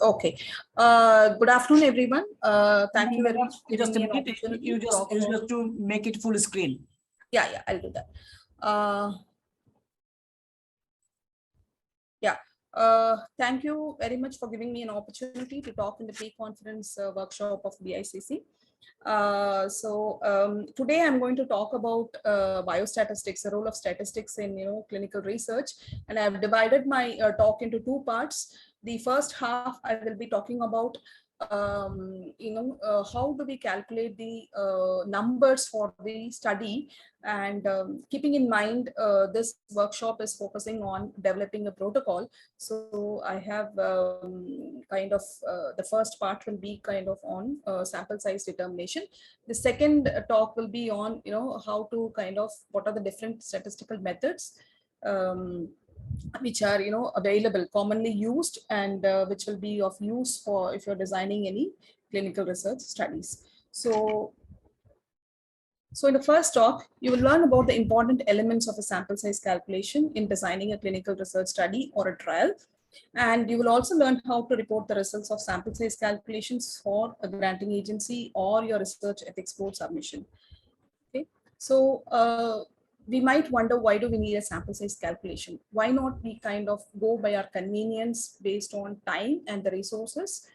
Okay. Good afternoon, everyone. Thank you very much. Just a minute. You just to make it full screen. Yeah, I'll do that. Thank you very much for giving me an opportunity to talk in the pre-conference workshop of BICC. Today I'm going to talk about biostatistics, the role of statistics in clinical research, and I've divided my talk into two parts. The first half I will be talking about how do we calculate the numbers for the study, and keeping in mind this workshop is focusing on developing a protocol. So I have the first part will be kind of on sample size determination. The second talk will be on how to what are the different statistical methods which are available, commonly used, and which will be of use for if you're designing any clinical research studies. So in the first talk, you will learn about the important elements of a sample size calculation in designing a clinical research study or a trial. And you will also learn how to report the results of sample size calculations for a granting agency or your research ethics board submission. Okay, so we might wonder, why do we need a sample size calculation? Why not we go by our convenience based on time and the resources?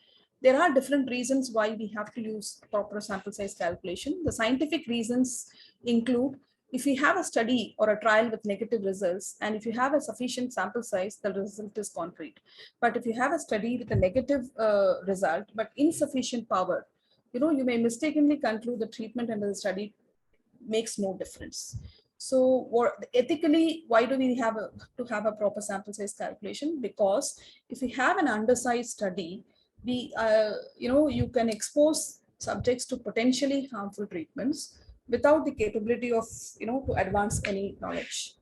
There are different reasons why we have to use proper sample size calculation. The scientific reasons include, if you have a study or a trial with negative results, and if you have a sufficient sample size, the result is concrete. But if you have a study with a negative result, but insufficient power, you may mistakenly conclude the treatment under the study makes no difference. So ethically, why do we have to have a proper sample size calculation? Because if we have an undersized study, you can expose subjects to potentially harmful treatments without the capability of to advance any knowledge.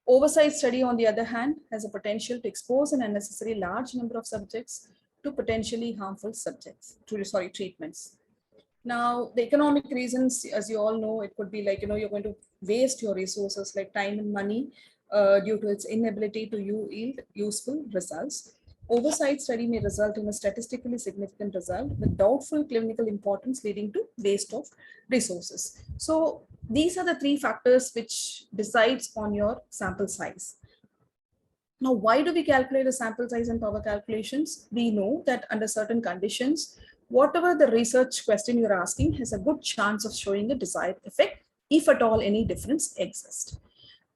Oversized study, on the other hand, has a potential to expose an unnecessary large number of subjects to potentially harmful treatments. Now, the economic reasons, as you all know, it could be like, you're going to waste your resources like time and money due to its inability to yield useful results. Oversight study may result in a statistically significant result with doubtful clinical importance, leading to waste of resources. So these are the three factors which decides on your sample size. Now, why do we calculate the sample size and power calculations? We know that under certain conditions, whatever the research question you're asking has a good chance of showing a desired effect, if at all any difference exists.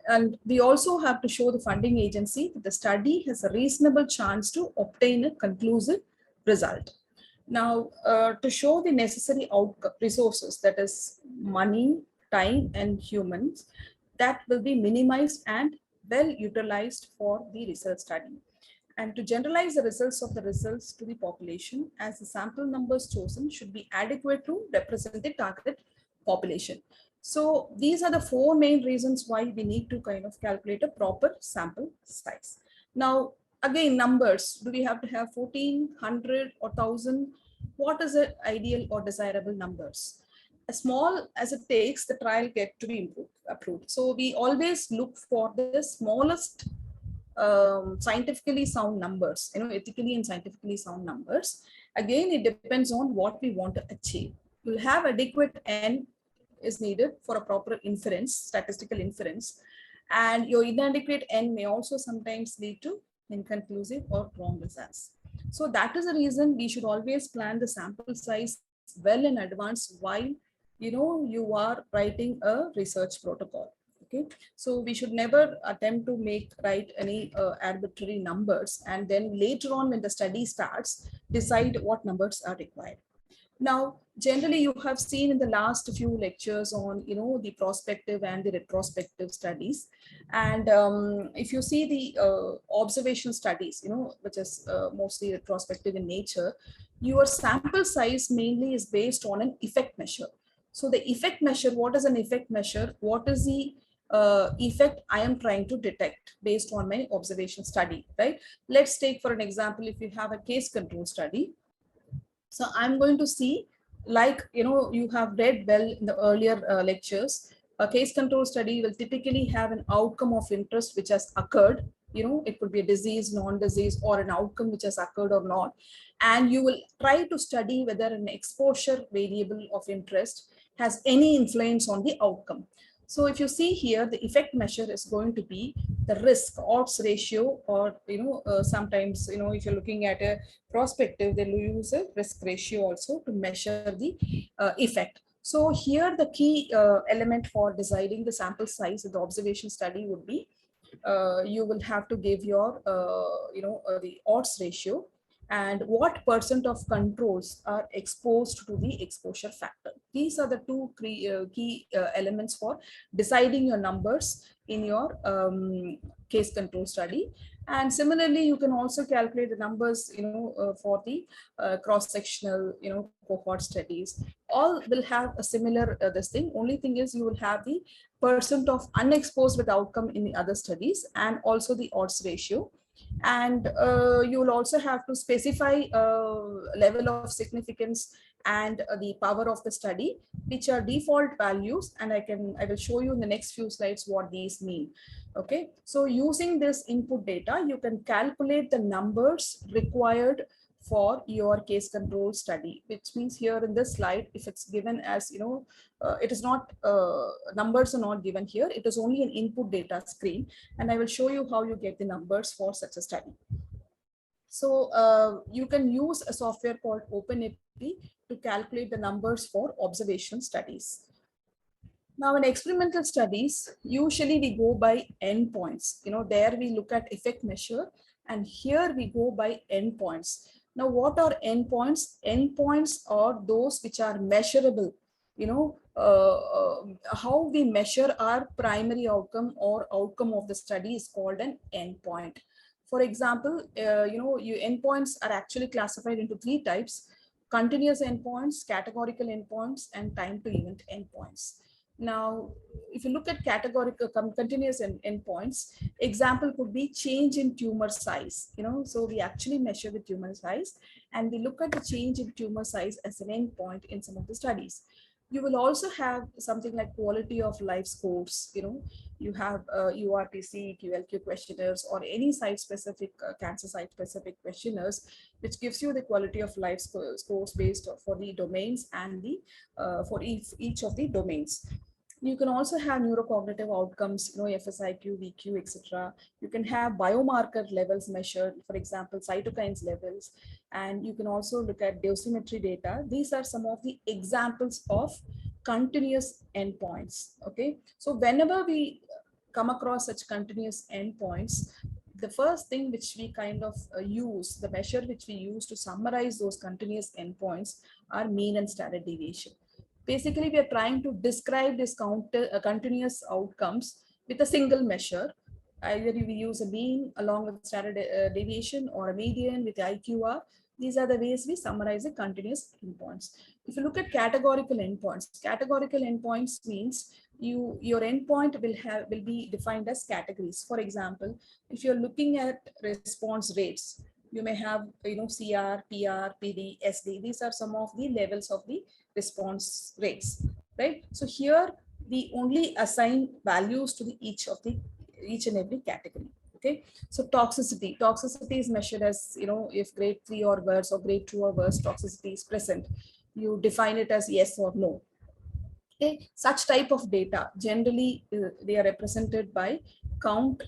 And we also have to show the funding agency that the study has a reasonable chance to obtain a conclusive result. Now, to show the necessary resources, that is money, time, and humans, that will be minimized and well utilized for the research study. And to generalize the results to the population, as the sample numbers chosen should be adequate to represent the target population. So these are the four main reasons why we need to calculate a proper sample size. Now, again, numbers, do we have to have 14, 100 or 1000? What is the ideal or desirable numbers? As small as it takes, the trial get to be approved. So we always look for the smallest scientifically sound numbers, ethically and scientifically sound numbers. Again, it depends on what we want to achieve. You'll have adequate N is needed for a proper inference, statistical inference, and your inadequate N may also sometimes lead to inconclusive or wrong results. So that is the reason we should always plan the sample size well in advance while you are writing a research protocol. Okay, so we should never attempt to write any arbitrary numbers, and then later on when the study starts, decide what numbers are required. Now, generally, you have seen in the last few lectures on the prospective and the retrospective studies, and if you see the observational studies, which is mostly retrospective in nature, your sample size mainly is based on an effect measure. So the effect measure, what is an effect measure? What is the effect I am trying to detect based on my observation study, right? Let's take for an example, if you have a case control study. So I'm going to see, like, you have read well in the earlier lectures, a case control study will typically have an outcome of interest which has occurred it could be a disease, non-disease, or an outcome which has occurred or not. And you will try to study whether an exposure variable of interest has any influence on the outcome. So if you see here, the effect measure is going to be the risk odds ratio, or sometimes if you're looking at a prospective, they'll use a risk ratio also to measure the effect. So here the key element for deciding the sample size of the observation study would be you will have to give your the odds ratio and what percent of controls are exposed to the exposure factor. These are the two key elements for deciding your numbers in your case control study. And similarly, you can also calculate the numbers, for the cross-sectional, cohort studies. All will have a similar this thing. Only thing is you will have the percent of unexposed with outcome in the other studies, and also the odds ratio. And you will also have to specify level of significance and the power of the study, which are default values. And I will show you in the next few slides what these mean. Okay, so using this input data, you can calculate the numbers required for your case control study, which means here in this slide, if it's given as, it is not, numbers are not given here. It is only an input data screen. And I will show you how you get the numbers for such a study. So you can use a software called OpenAP to calculate the numbers for observation studies. Now, in experimental studies, usually we go by endpoints. There we look at effect measure, and here we go by endpoints. Now, what are endpoints? Endpoints are those which are measurable. How we measure our primary outcome or outcome of the study is called an endpoint. For example, your endpoints are actually classified into 3 types: continuous endpoints, categorical endpoints, and time to event endpoints. Now, if you look at categorical continuous endpoints, example could be change in tumor size. So we actually measure the tumor size, and we look at the change in tumor size as an endpoint in some of the studies. You will also have something like quality of life scores. You have URPC, QLQ questionnaires, or any site-specific cancer site-specific questionnaires, which gives you the quality of life scores based for the domains and the for each of the domains. You can also have neurocognitive outcomes, FSIQ, VQ, etc. You can have biomarker levels measured, for example, cytokines levels, and you can also look at dosimetry data. These are some of the examples of continuous endpoints. Okay, so whenever we come across such continuous endpoints, the first thing which we kind of use, the measure which we use to summarize those continuous endpoints, are mean and standard deviation. Basically, we are trying to describe this continuous outcomes with a single measure. Either we use a mean along with standard deviation, or a median with IQR. These are the ways we summarize the continuous endpoints. If you look at categorical endpoints means your endpoint will be defined as categories. For example, if you're looking at response rates, you may have CR, PR, PD, SD. These are some of the levels of the response rates, right? So here we only assign values to each and every category. Okay, so toxicity is measured as, if grade 3 or worse or grade 2 or worse toxicity is present, you define it as yes or no. Okay, such type of data generally they are represented by count,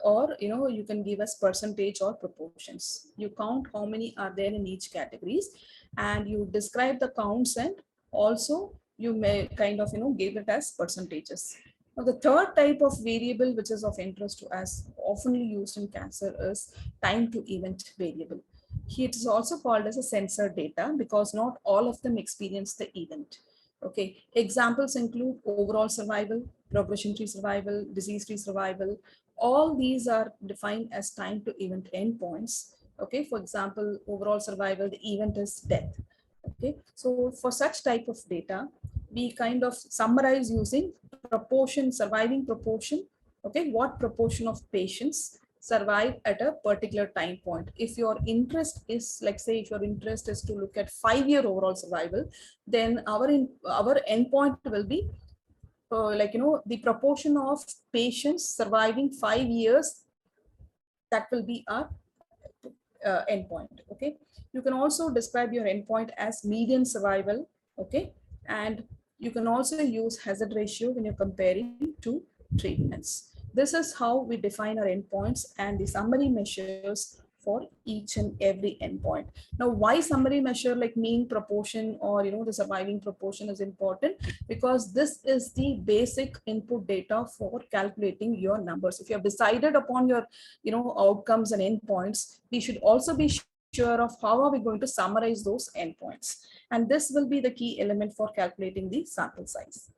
or you can give us percentage or proportions. You count how many are there in each categories, and you describe the counts, and also you may kind of give it as percentages. Now, the third type of variable which is of interest to us, often used in cancer, is time to event variable. It is also called as a sensor data because not all of them experience the event. Okay, examples include overall survival, progression-free survival, disease-free survival. All these are defined as time to event endpoints. Okay, for example, overall survival, the event is death. Okay, so for such type of data, we kind of summarize using proportion, surviving proportion. Okay, what proportion of patients survive at a particular time point. If your interest is, like say, if your interest is to look at 5-year overall survival, then our endpoint will be the proportion of patients surviving 5 years that will be our endpoint. Okay, you can also describe your endpoint as median survival. Okay, and you can also use hazard ratio when you're comparing two treatments. This is how we define our endpoints and the summary measures for each and every endpoint. Now, why summary measure like mean proportion or the surviving proportion is important? Because this is the basic input data for calculating your numbers. If you have decided upon your outcomes and endpoints, we should also be sure of how are we going to summarize those endpoints. And this will be the key element for calculating the sample size.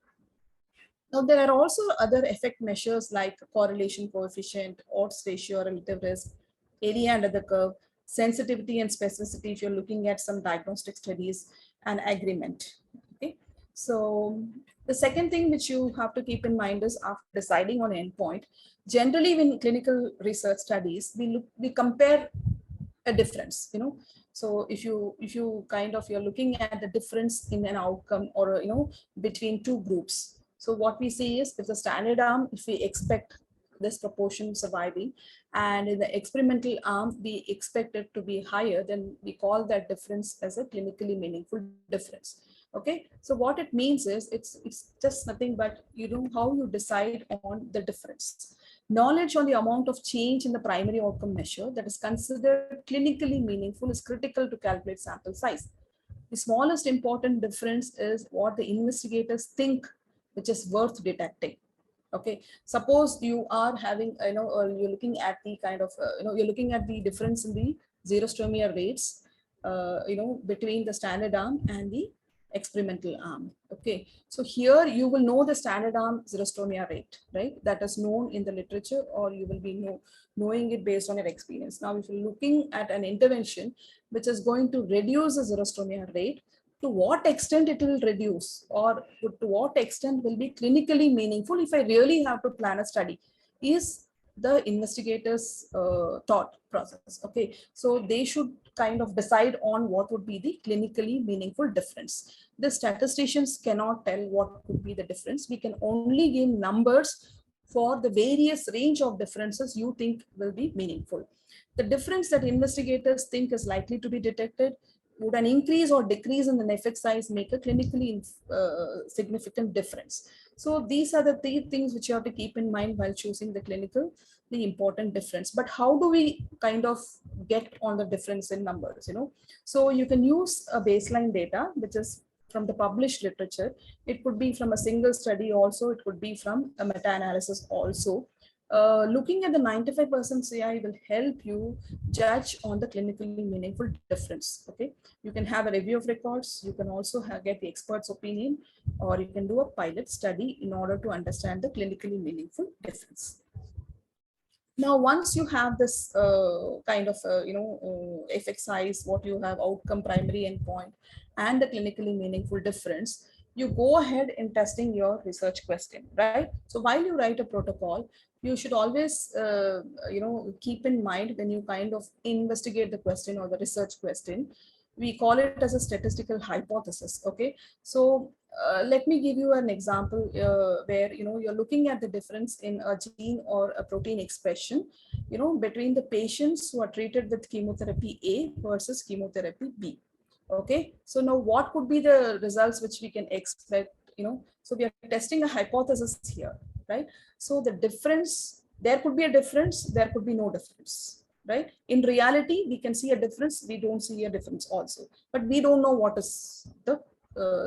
Now, there are also other effect measures like correlation coefficient, odds ratio, relative risk, area under the curve, sensitivity and specificity if you're looking at some diagnostic studies, and agreement. Okay, so the second thing which you have to keep in mind is after deciding on endpoint, generally when clinical research studies, we compare a difference. So if you kind of you're looking at the difference in an outcome or between two groups. So what we see is if the standard arm, if we expect this proportion surviving, and in the experimental arm we expect it to be higher, then we call that difference as a clinically meaningful difference. Okay, so what it means is it's just nothing but how you decide on the difference. Knowledge on the amount of change in the primary outcome measure that is considered clinically meaningful is critical to calculate sample size. The smallest important difference is what the investigators think which is worth detecting. Okay, suppose you are having or you're looking at the kind of you're looking at the difference in the xerostomia rates between the standard arm and the experimental arm. Okay, so here you will know the standard arm xerostomia rate, right? That is known in the literature, or you will be knowing it based on your experience. Now, if you're looking at an intervention which is going to reduce the xerostomia rate, to what extent it will reduce, or to what extent will be clinically meaningful if I really have to plan a study, is the investigators' thought process. Okay, so they should kind of decide on what would be the clinically meaningful difference. The statisticians cannot tell what could be the difference. We can only give numbers for the various range of differences you think will be meaningful. The difference that investigators think is likely to be detected, would an increase or decrease in the effect size make a clinically significant difference? So these are the three things which you have to keep in mind while choosing the important difference. But how do we kind of get on the difference in numbers? So you can use a baseline data, which is from the published literature. It could be from a single study also. It could be from a meta-analysis also. Looking at the 95% CI will help you judge on the clinically meaningful difference. Okay, you can have a review of records. You can also get the expert's opinion, or you can do a pilot study in order to understand the clinically meaningful difference. Now, once you have this kind of effect size, what you have outcome, primary endpoint, and the clinically meaningful difference, you go ahead in testing your research question, right? So while you write a protocol, you should always keep in mind when you kind of investigate the question or the research question, we call it as a statistical hypothesis. Okay, so let me give you an example where you're looking at the difference in a gene or a protein expression between the patients who are treated with chemotherapy A versus chemotherapy B. Okay, so now what could be the results which we can expect? So we are testing a hypothesis here, right? So the difference, there could be a difference, there could be no difference, right? In reality, we can see a difference, we don't see a difference also, but we don't know what is the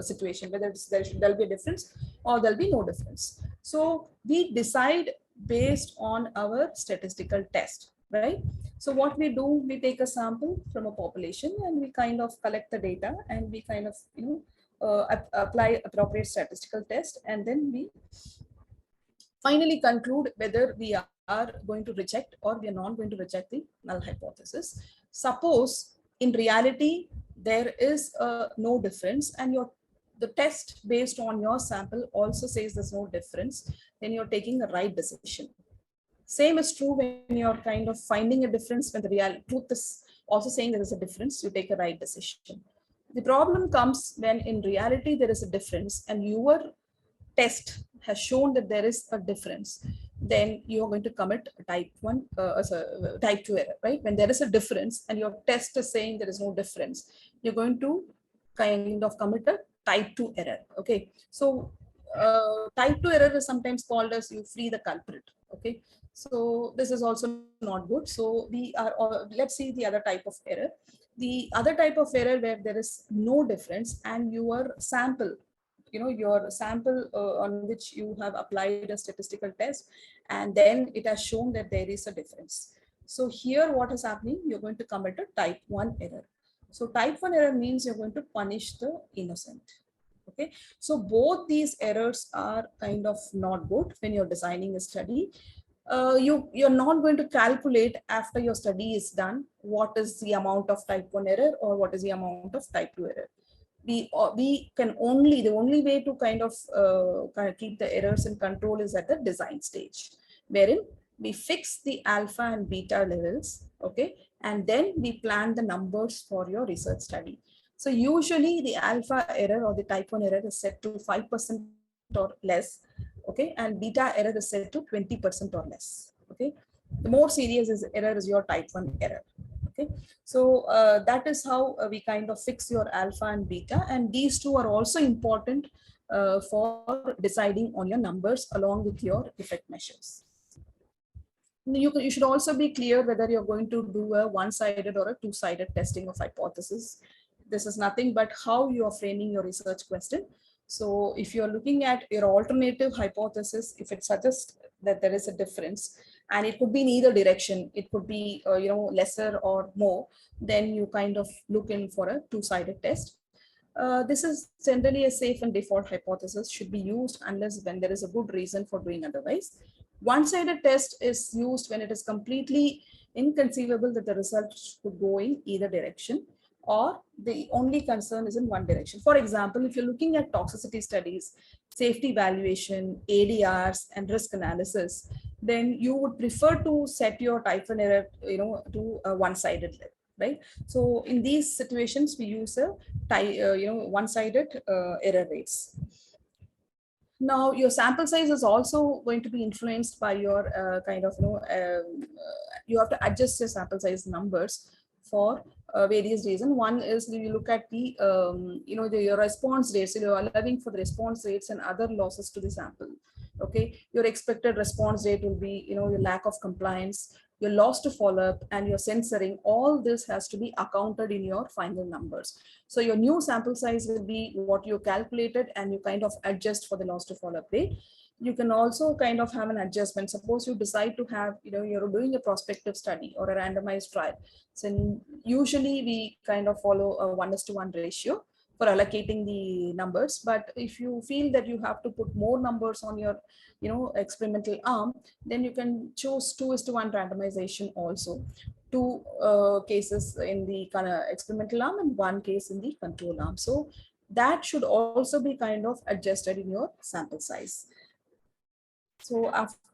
situation, whether there'll be a difference or there'll be no difference. So we decide based on our statistical test, right? So what we do, we take a sample from a population and we kind of collect the data and we kind of apply appropriate statistical test, and then we finally conclude whether we are going to reject or we are not going to reject the null hypothesis. Suppose in reality there is no difference, and the test based on your sample also says there's no difference, then you're taking the right decision. Same is true when you're kind of finding a difference, when the real truth is also saying there is a difference, you take a right decision. The problem comes when in reality there is a difference and your test has shown that there is a difference. then you're going to commit type 1, type 2 error, right? When there is a difference and your test is saying there is no difference, you're going to kind of commit a type 2 error. Okay, so type 2 error is sometimes called as you free the culprit. Okay, so this is also not good. So we are, let's see the other type of error. The other type of error where there is no difference and your sample, your sample on which you have applied a statistical test, and then it has shown that there is a difference. So here what is happening, you're going to commit a type 1 error. So type 1 error means you're going to punish the innocent. Okay, so both these errors are kind of not good when you're designing a study. You're not going to calculate after your study is done what is the amount of type 1 error or what is the amount of type 2 error. We can only, the only way to kind of keep the errors in control is at the design stage, wherein we fix the alpha and beta levels. Okay, and then we plan the numbers for your research study. So usually the alpha error or the type 1 error is set to 5% or less. Okay, and beta error is set to 20% or less. Okay, the more serious is error is your type 1 error. Okay, so that is how we kind of fix your alpha and beta, and these two are also important for deciding on your numbers along with your effect measures. You should also be clear whether you're going to do a one-sided or a two-sided testing of hypothesis. This is nothing but how you are framing your research question. So if you're looking at your alternative hypothesis, if it suggests that there is a difference, and it could be in either direction, it could be lesser or more, then you kind of look in for a two-sided test. This is generally a safe and default hypothesis, should be used unless when there is a good reason for doing otherwise. One-sided test is used when it is completely inconceivable that the results could go in either direction, or the only concern is in one direction. For example, if you're looking at toxicity studies, safety evaluation, ADRs, and risk analysis, then you would prefer to set your type 1 error, to a one-sided level, right? So in these situations, we use a one-sided error rates. Now, your sample size is also going to be influenced by your you have to adjust your sample size numbers for various reasons. One is you look at the, your response rates. So you're allowing for the response rates and other losses to the sample. Okay, your expected response rate will be, your lack of compliance, your loss to follow-up, and your censoring. All this has to be accounted in your final numbers. So your new sample size will be what you calculated, and you kind of adjust for the loss to follow-up rate. You can also kind of have an adjustment. Suppose you decide to have, you're doing a prospective study or a randomized trial. So usually we kind of follow a 1:1 ratio for allocating the numbers. But if you feel that you have to put more numbers on your, experimental arm, then you can choose 2:1 randomization also. Two cases in the kind of experimental arm and one case in the control arm. So that should also be kind of adjusted in your sample size. So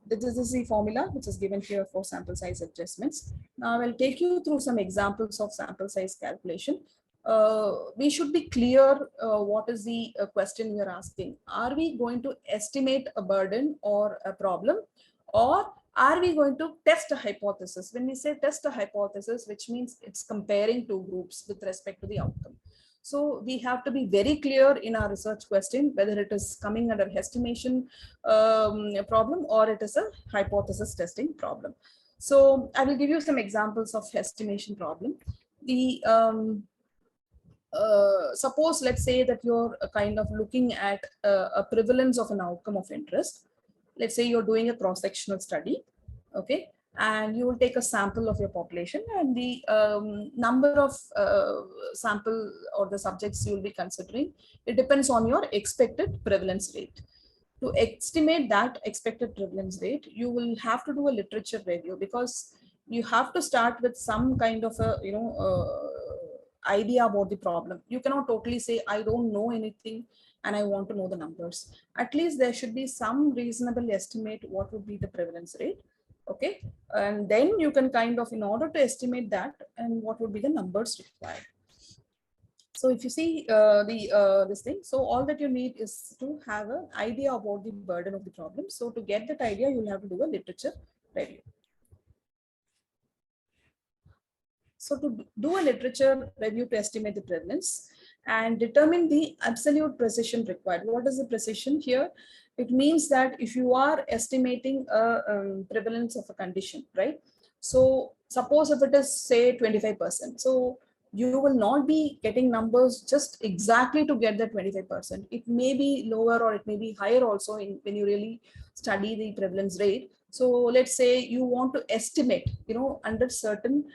this is the formula which is given here for sample size adjustments. Now I will take you through some examples of sample size calculation. We should be clear what is the question you're asking. Are we going to estimate a burden or a problem, or are we going to test a hypothesis? When we say test a hypothesis, which means it's comparing two groups with respect to the outcome. So we have to be very clear in our research question whether it is coming under estimation problem or it is a hypothesis testing problem. So I will give you some examples of estimation problem. The suppose, let's say that you're kind of looking at a prevalence of an outcome of interest. Let's say you're doing a cross-sectional study, okay, and you will take a sample of your population, and the number of sample or the subjects you will be considering, it depends on your expected prevalence rate. To estimate that expected prevalence rate, you will have to do a literature review, because you have to start with some kind of a idea about the problem. You cannot totally say I don't know anything and I want to know the numbers. At least there should be some reasonable estimate what would be the prevalence rate. Okay, and then you can kind of, in order to estimate that, and what would be the numbers required. So if you see this thing, so all that you need is to have an idea about the burden of the problem. So to get that idea, you'll have to do a literature review. So to do a literature review to estimate the prevalence and determine the absolute precision required. What is the precision here? It means that if you are estimating a prevalence of a condition, right? So suppose if it is say 25%, so you will not be getting numbers just exactly to get that 25%. It may be lower or it may be higher also when you really study the prevalence rate. So let's say you want to estimate, under certain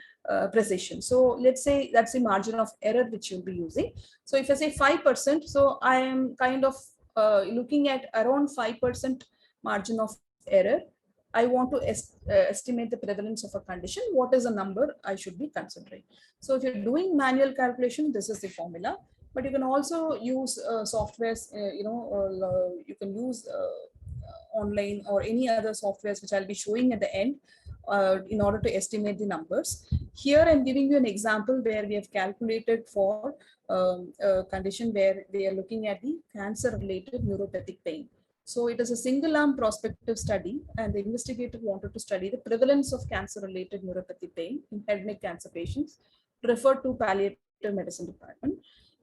precision. So let's say that's the margin of error which you'll be using. So if I say 5%, so I am kind of looking at around 5% margin of error. I want to estimate the prevalence of a condition. What is a number I should be considering? So if you're doing manual calculation, this is the formula. But you can also use softwares, you can use online or any other softwares which I'll be showing at the end in order to estimate the numbers. Here I'm giving you an example where we have calculated for a condition where we are looking at the cancer-related neuropathic pain. So it is a single arm prospective study, and the investigator wanted to study the prevalence of cancer-related neuropathic pain in head and neck cancer patients referred to palliative medicine department.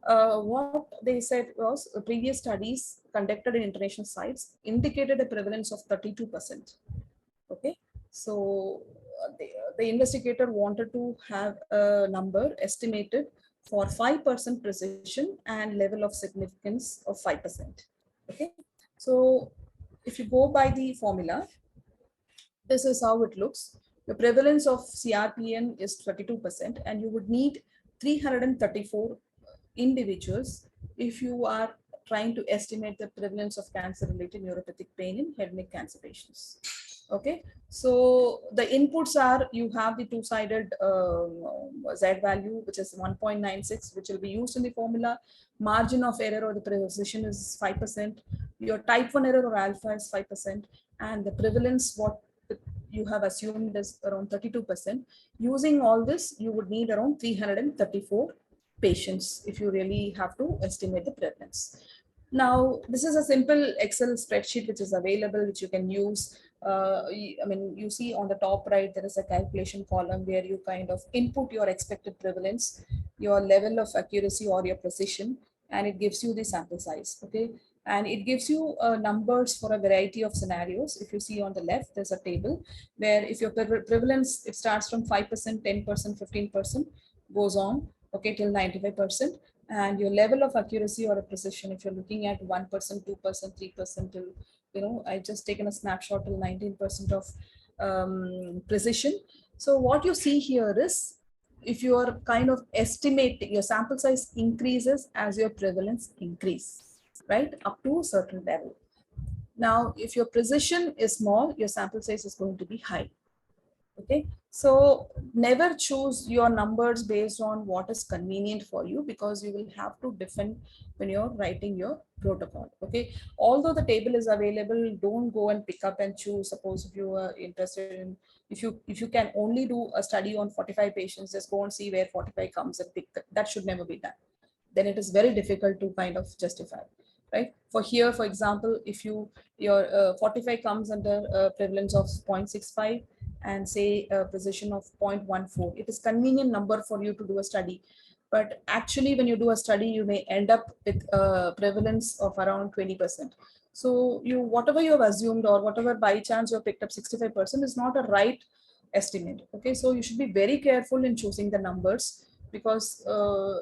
What they said was previous studies conducted in international sites indicated a prevalence of 32%. Okay, so the investigator wanted to have a number estimated for 5% precision and level of significance of 5%. Okay, so if you go by the formula, this is how it looks. The prevalence of CRPN is 32%, and you would need 334 individuals if you are trying to estimate the prevalence of cancer-related neuropathic pain in head and neck cancer patients. Okay, so the inputs are, you have the two-sided Z value, which is 1.96, which will be used in the formula. Margin of error or the precision is 5%. Your type 1 error or alpha is 5%. And the prevalence, what you have assumed is around 32%. Using all this, you would need around 334 patients if you really have to estimate the prevalence. Now, this is a simple Excel spreadsheet which is available, which you can use. You see on the top right, there is a calculation column where you kind of input your expected prevalence, your level of accuracy or your precision, and it gives you the sample size. Okay, and it gives you numbers for a variety of scenarios. If you see on the left, there's a table where if your prevalence, it starts from 5%, 10%, 15%, goes on, okay, till 95%. And your level of accuracy or a precision, if you're looking at 1%, 2%, 3% till, I just taken a snapshot till 19% of precision. So what you see here is, if you are kind of estimating, your sample size increases as your prevalence increase, right, up to a certain level. Now, if your precision is small, your sample size is going to be high. Okay, so never choose your numbers based on what is convenient for you, because you will have to defend when you're writing your protocol. Okay, although the table is available, don't go and pick up and choose. Suppose if you are interested in, if you can only do a study on 45 patients, just go and see where 45 comes and pick that should never be done. Then it is very difficult to kind of justify, right? For here, for example, if your 45 comes under prevalence of 0.65 and say a precision of 0.14, it is convenient number for you to do a study. But actually, when you do a study, you may end up with a prevalence of around 20%. So whatever you have assumed, or whatever by chance you have picked up 65%, is not a right estimate. Okay, so you should be very careful in choosing the numbers, because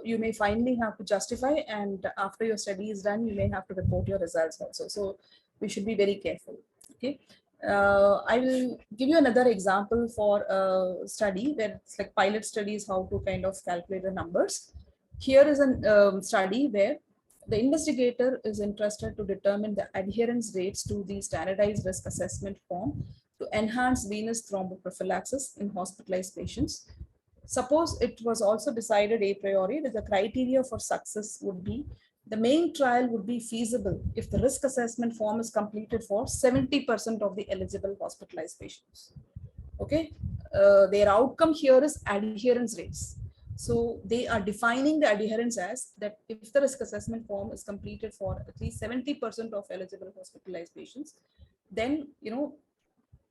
you may finally have to justify, and after your study is done, you may have to report your results also. So we should be very careful. Okay, I will give you another example for a study where it's like pilot studies, how to kind of calculate the numbers. Here is a study where the investigator is interested to determine the adherence rates to the standardized risk assessment form to enhance venous thromboprophylaxis in hospitalized patients. Suppose it was also decided a priori that the criteria for success would be, the main trial would be feasible if the risk assessment form is completed for 70% of the eligible hospitalized patients. Okay, their outcome here is adherence rates. So they are defining the adherence as that if the risk assessment form is completed for at least 70% of eligible hospitalized patients, then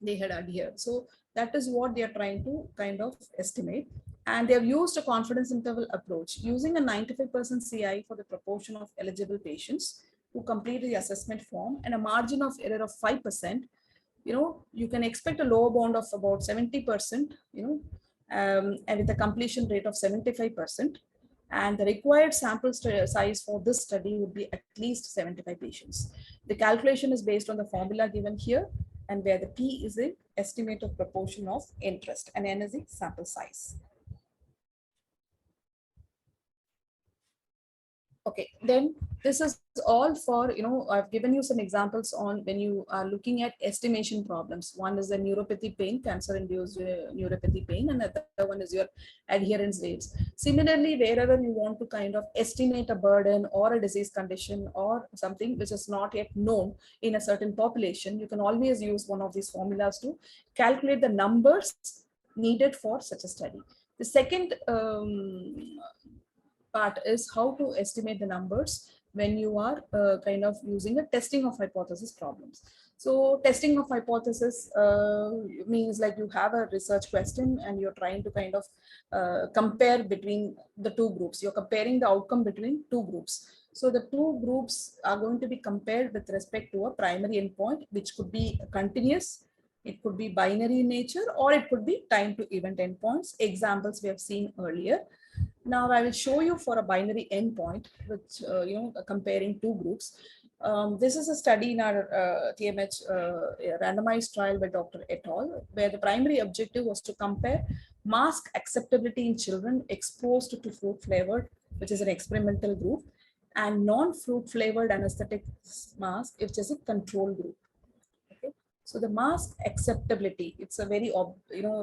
they had adhered. So that is what they are trying to kind of estimate. And they have used a confidence interval approach using a 95% CI for the proportion of eligible patients who complete the assessment form and a margin of error of 5%. You can expect a lower bound of about 70%, and with a completion rate of 75%. And the required sample size for this study would be at least 75 patients. The calculation is based on the formula given here, and where the P is the estimate of proportion of interest and N is the sample size. Okay, then this is all for, I've given you some examples on when you are looking at estimation problems. One is the neuropathy pain, cancer-induced neuropathy pain, and the other one is your adherence rates. Similarly, wherever you want to kind of estimate a burden or a disease condition or something which is not yet known in a certain population, you can always use one of these formulas to calculate the numbers needed for such a study. The second part is how to estimate the numbers when you are kind of using a testing of hypothesis problems. So testing of hypothesis means like you have a research question and you're trying to kind of compare between the two groups. You're comparing the outcome between two groups. So the two groups are going to be compared with respect to a primary endpoint, which could be continuous, it could be binary in nature, or it could be time to event endpoints. Examples we have seen earlier. Now I will show you for a binary endpoint, which, comparing two groups. This is a study in our TMH randomized trial by Dr. et al., where the primary objective was to compare mask acceptability in children exposed to fruit flavored, which is an experimental group, and non-fruit flavored anesthetic mask, which is a control group. So the mask acceptability, it's a very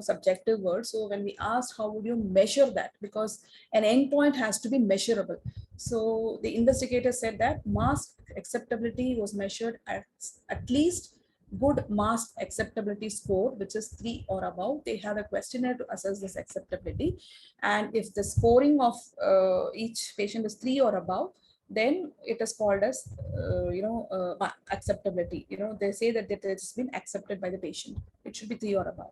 subjective word. So when we asked how would you measure that, because an endpoint has to be measurable. So the investigator said that mask acceptability was measured at least good mask acceptability score, which is 3 or above. They have a questionnaire to assess this acceptability. And if the scoring of each patient is 3 or above, then it is called as acceptability. They say that it has been accepted by the patient. It should be 3 or above.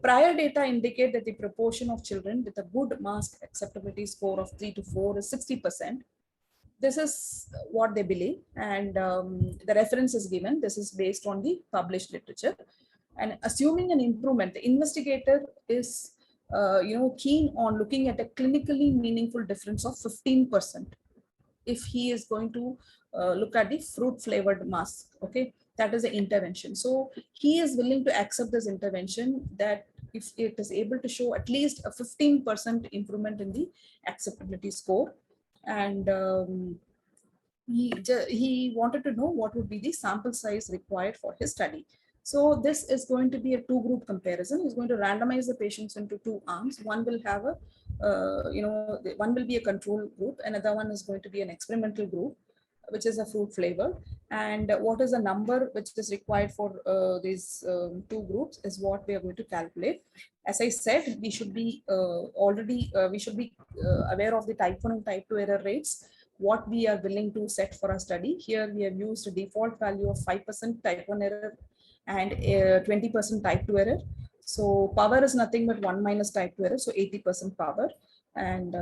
Prior data indicate that the proportion of children with a good mask acceptability score of 3 to 4 is 60%. This is what they believe, and the reference is given. This is based on the published literature. And assuming an improvement, the investigator is keen on looking at a clinically meaningful difference of 15%. If he is going to look at the fruit flavored mask, okay, that is the intervention. So he is willing to accept this intervention that if it is able to show at least a 15% improvement in the acceptability score. And he wanted to know what would be the sample size required for his study. So this is going to be a two-group comparison. He's going to randomize the patients into two arms. One will have a one will be a control group, another one is going to be an experimental group, which is a fruit flavor. And what is the number which is required for these two groups is what we are going to calculate. As I said, we should be aware of the type 1 and type 2 error rates, what we are willing to set for our study. Here we have used a default value of 5% type 1 error and 20% type 2 error. So power is nothing but 1 minus type 2 error, so 80% power. And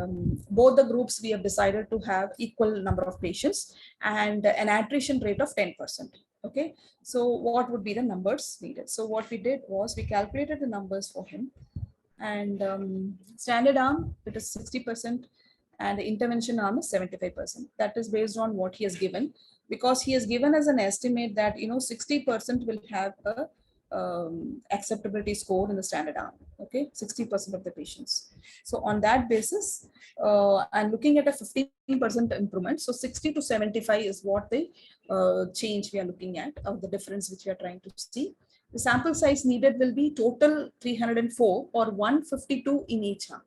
both the groups we have decided to have equal number of patients and an attrition rate of 10%. Okay, so what would be the numbers needed? So what we did was we calculated the numbers for him, and standard arm, it is 60%, and the intervention arm is 75%. That is based on what he has given, because he has given as an estimate that 60% will have a acceptability score in the standard arm. Okay, 60% of the patients. So on that basis, I'm looking at a 15% improvement. So 60 to 75 is what the change we are looking at, of the difference which we are trying to see. The sample size needed will be total 304 or 152 in each arm.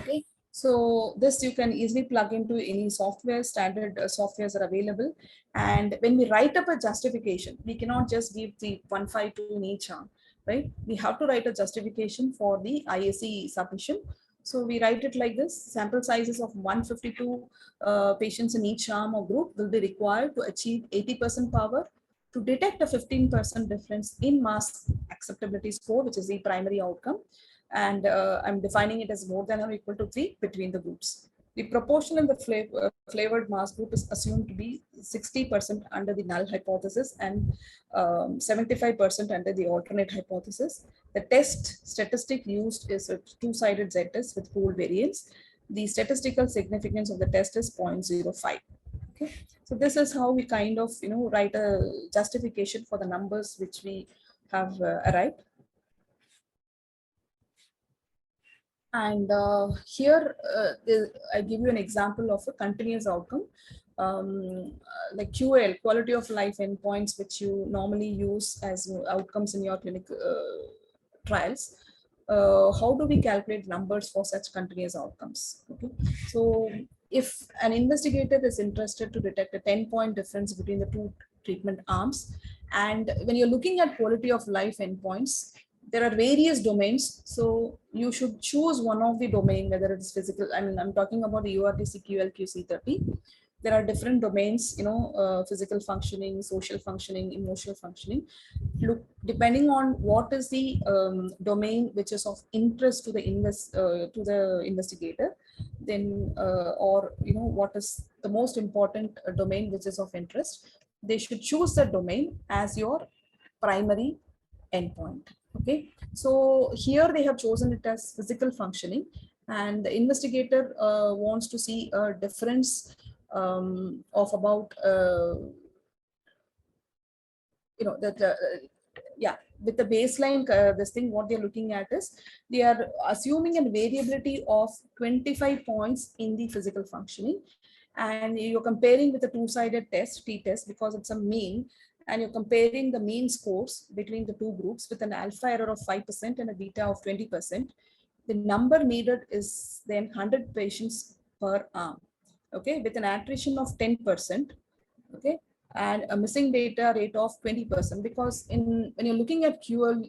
Okay. So this you can easily plug into any software. Standard softwares are available. And when we write up a justification, we cannot just give the 152 in each arm, right? We have to write a justification for the IAC submission. So we write it like this: sample sizes of 152 patients in each arm or group will be required to achieve 80% power to detect a 15% difference in mass acceptability score, which is the primary outcome. And I'm defining it as more than or equal to 3 between the groups. The proportion in the flavored mass group is assumed to be 60% under the null hypothesis and 75% under the alternate hypothesis. The test statistic used is a two-sided z-test with pooled variance. The statistical significance of the test is 0.05. Okay, so this is how we kind of write a justification for the numbers which we have arrived. And here I give you an example of a continuous outcome, like QL, quality of life endpoints, which you normally use as outcomes in your clinical trials. How do we calculate numbers for such continuous outcomes? Okay, so if an investigator is interested to detect a 10-point difference between the two treatment arms, and when you're looking at quality of life endpoints, there are various domains. So you should choose one of the domain, whether it's physical. I mean, I'm talking about the URTC QLQC30. There are different domains, physical functioning, social functioning, emotional functioning. Look, depending on what is the domain which is of interest to the investigator, then or what is the most important domain which is of interest, they should choose the domain as your primary endpoint. Okay, so here they have chosen it as physical functioning, and the investigator wants to see a difference of about yeah, with the baseline this thing, what they're looking at is they are assuming a variability of 25 points in the physical functioning, and you're comparing with a two-sided test, t-test, because it's a mean, and you're comparing the mean scores between the two groups with an alpha error of 5% and a beta of 20%. The number needed is then 100 patients per arm, okay, with an attrition of 10%, okay, and a missing data rate of 20%, because when you're looking at QL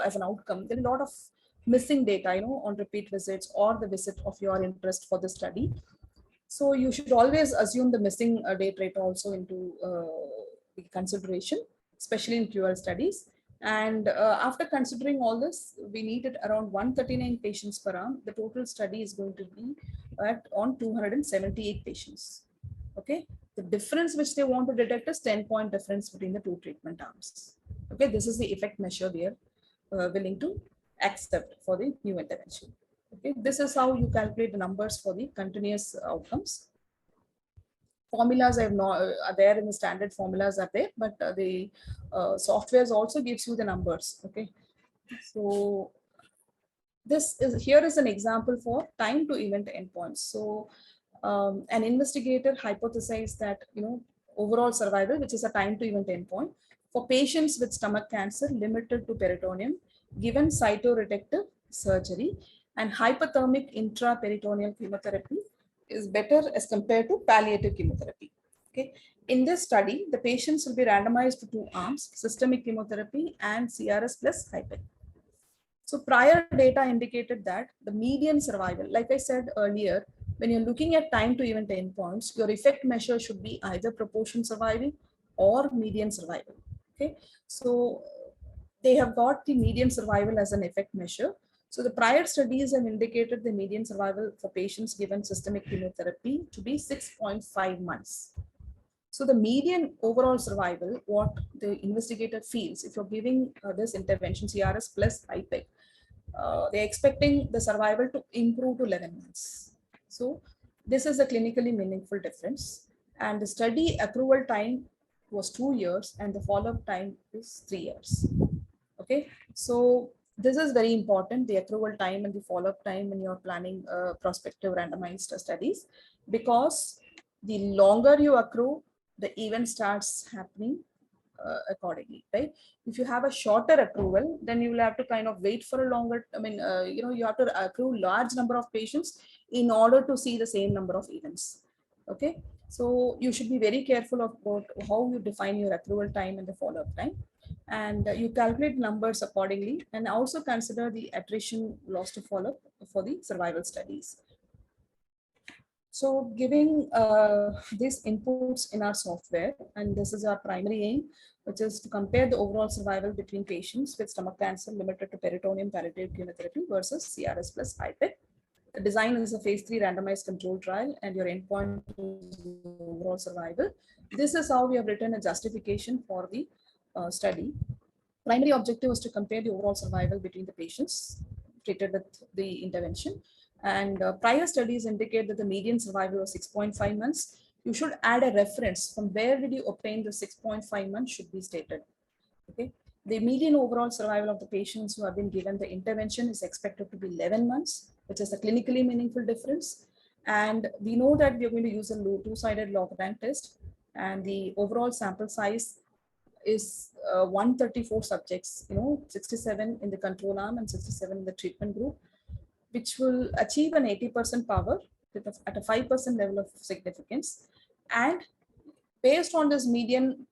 as an outcome, there are a lot of missing data, on repeat visits or the visit of your interest for the study. So you should always assume the missing date rate also into the consideration, especially in QL studies. And after considering all this, we needed around 139 patients per arm. The total study is going to be on 278 patients. Okay, the difference which they want to detect is 10-point difference between the two treatment arms. Okay, this is the effect measure we are willing to accept for the new intervention. Okay, this is how you calculate the numbers for the continuous outcomes. Formulas are there in the standard formulas are there, but the softwares also gives you the numbers. Okay, so here is an example for time to event endpoints. So an investigator hypothesized that overall survival, which is a time to event endpoint, for patients with stomach cancer limited to peritoneum, given cytoreductive surgery and hypothermic intraperitoneal chemotherapy, is better as compared to palliative chemotherapy. Okay. In this study, the patients will be randomized to two arms: systemic chemotherapy and CRS plus HIPEC. So prior data indicated that the median survival, like I said earlier, when you're looking at time to event endpoints, your effect measure should be either proportion surviving or median survival. Okay, so they have got the median survival as an effect measure. So the prior studies have indicated the median survival for patients given systemic chemotherapy to be 6.5 months. So the median overall survival, what the investigator feels, if you're giving this intervention, CRS plus HIPEC, they're expecting the survival to improve to 11 months. So this is a clinically meaningful difference. And the study accrual time was 2 years and the follow-up time is 3 years. Okay, so this is very important, the accrual time and the follow-up time when you're planning prospective randomized studies, because the longer you accrue, the event starts happening accordingly, right? If you have a shorter accrual, then you will have to kind of wait for a longer, you have to accrue large number of patients in order to see the same number of events. Okay, so you should be very careful about how you define your accrual time and the follow-up time, and you calculate numbers accordingly, and also consider the attrition loss to follow-up for the survival studies. So giving these inputs in our software, and this is our primary aim, which is to compare the overall survival between patients with stomach cancer limited to peritoneum palliative chemotherapy versus CRS plus IPEC. The design is a phase 3 randomized controlled trial, and your endpoint is overall survival. This is how we have written a justification for the study. Primary objective was to compare the overall survival between the patients treated with the intervention. And prior studies indicate that the median survival was 6.5 months. You should add a reference from where did you obtain the 6.5 months should be stated. Okay. The median overall survival of the patients who have been given the intervention is expected to be 11 months, which is a clinically meaningful difference. And we know that we are going to use a two-sided log rank test, and the overall sample size is 134 subjects, 67 in the control arm and 67 in the treatment group, which will achieve an 80% power at a 5% level of significance. And based on this median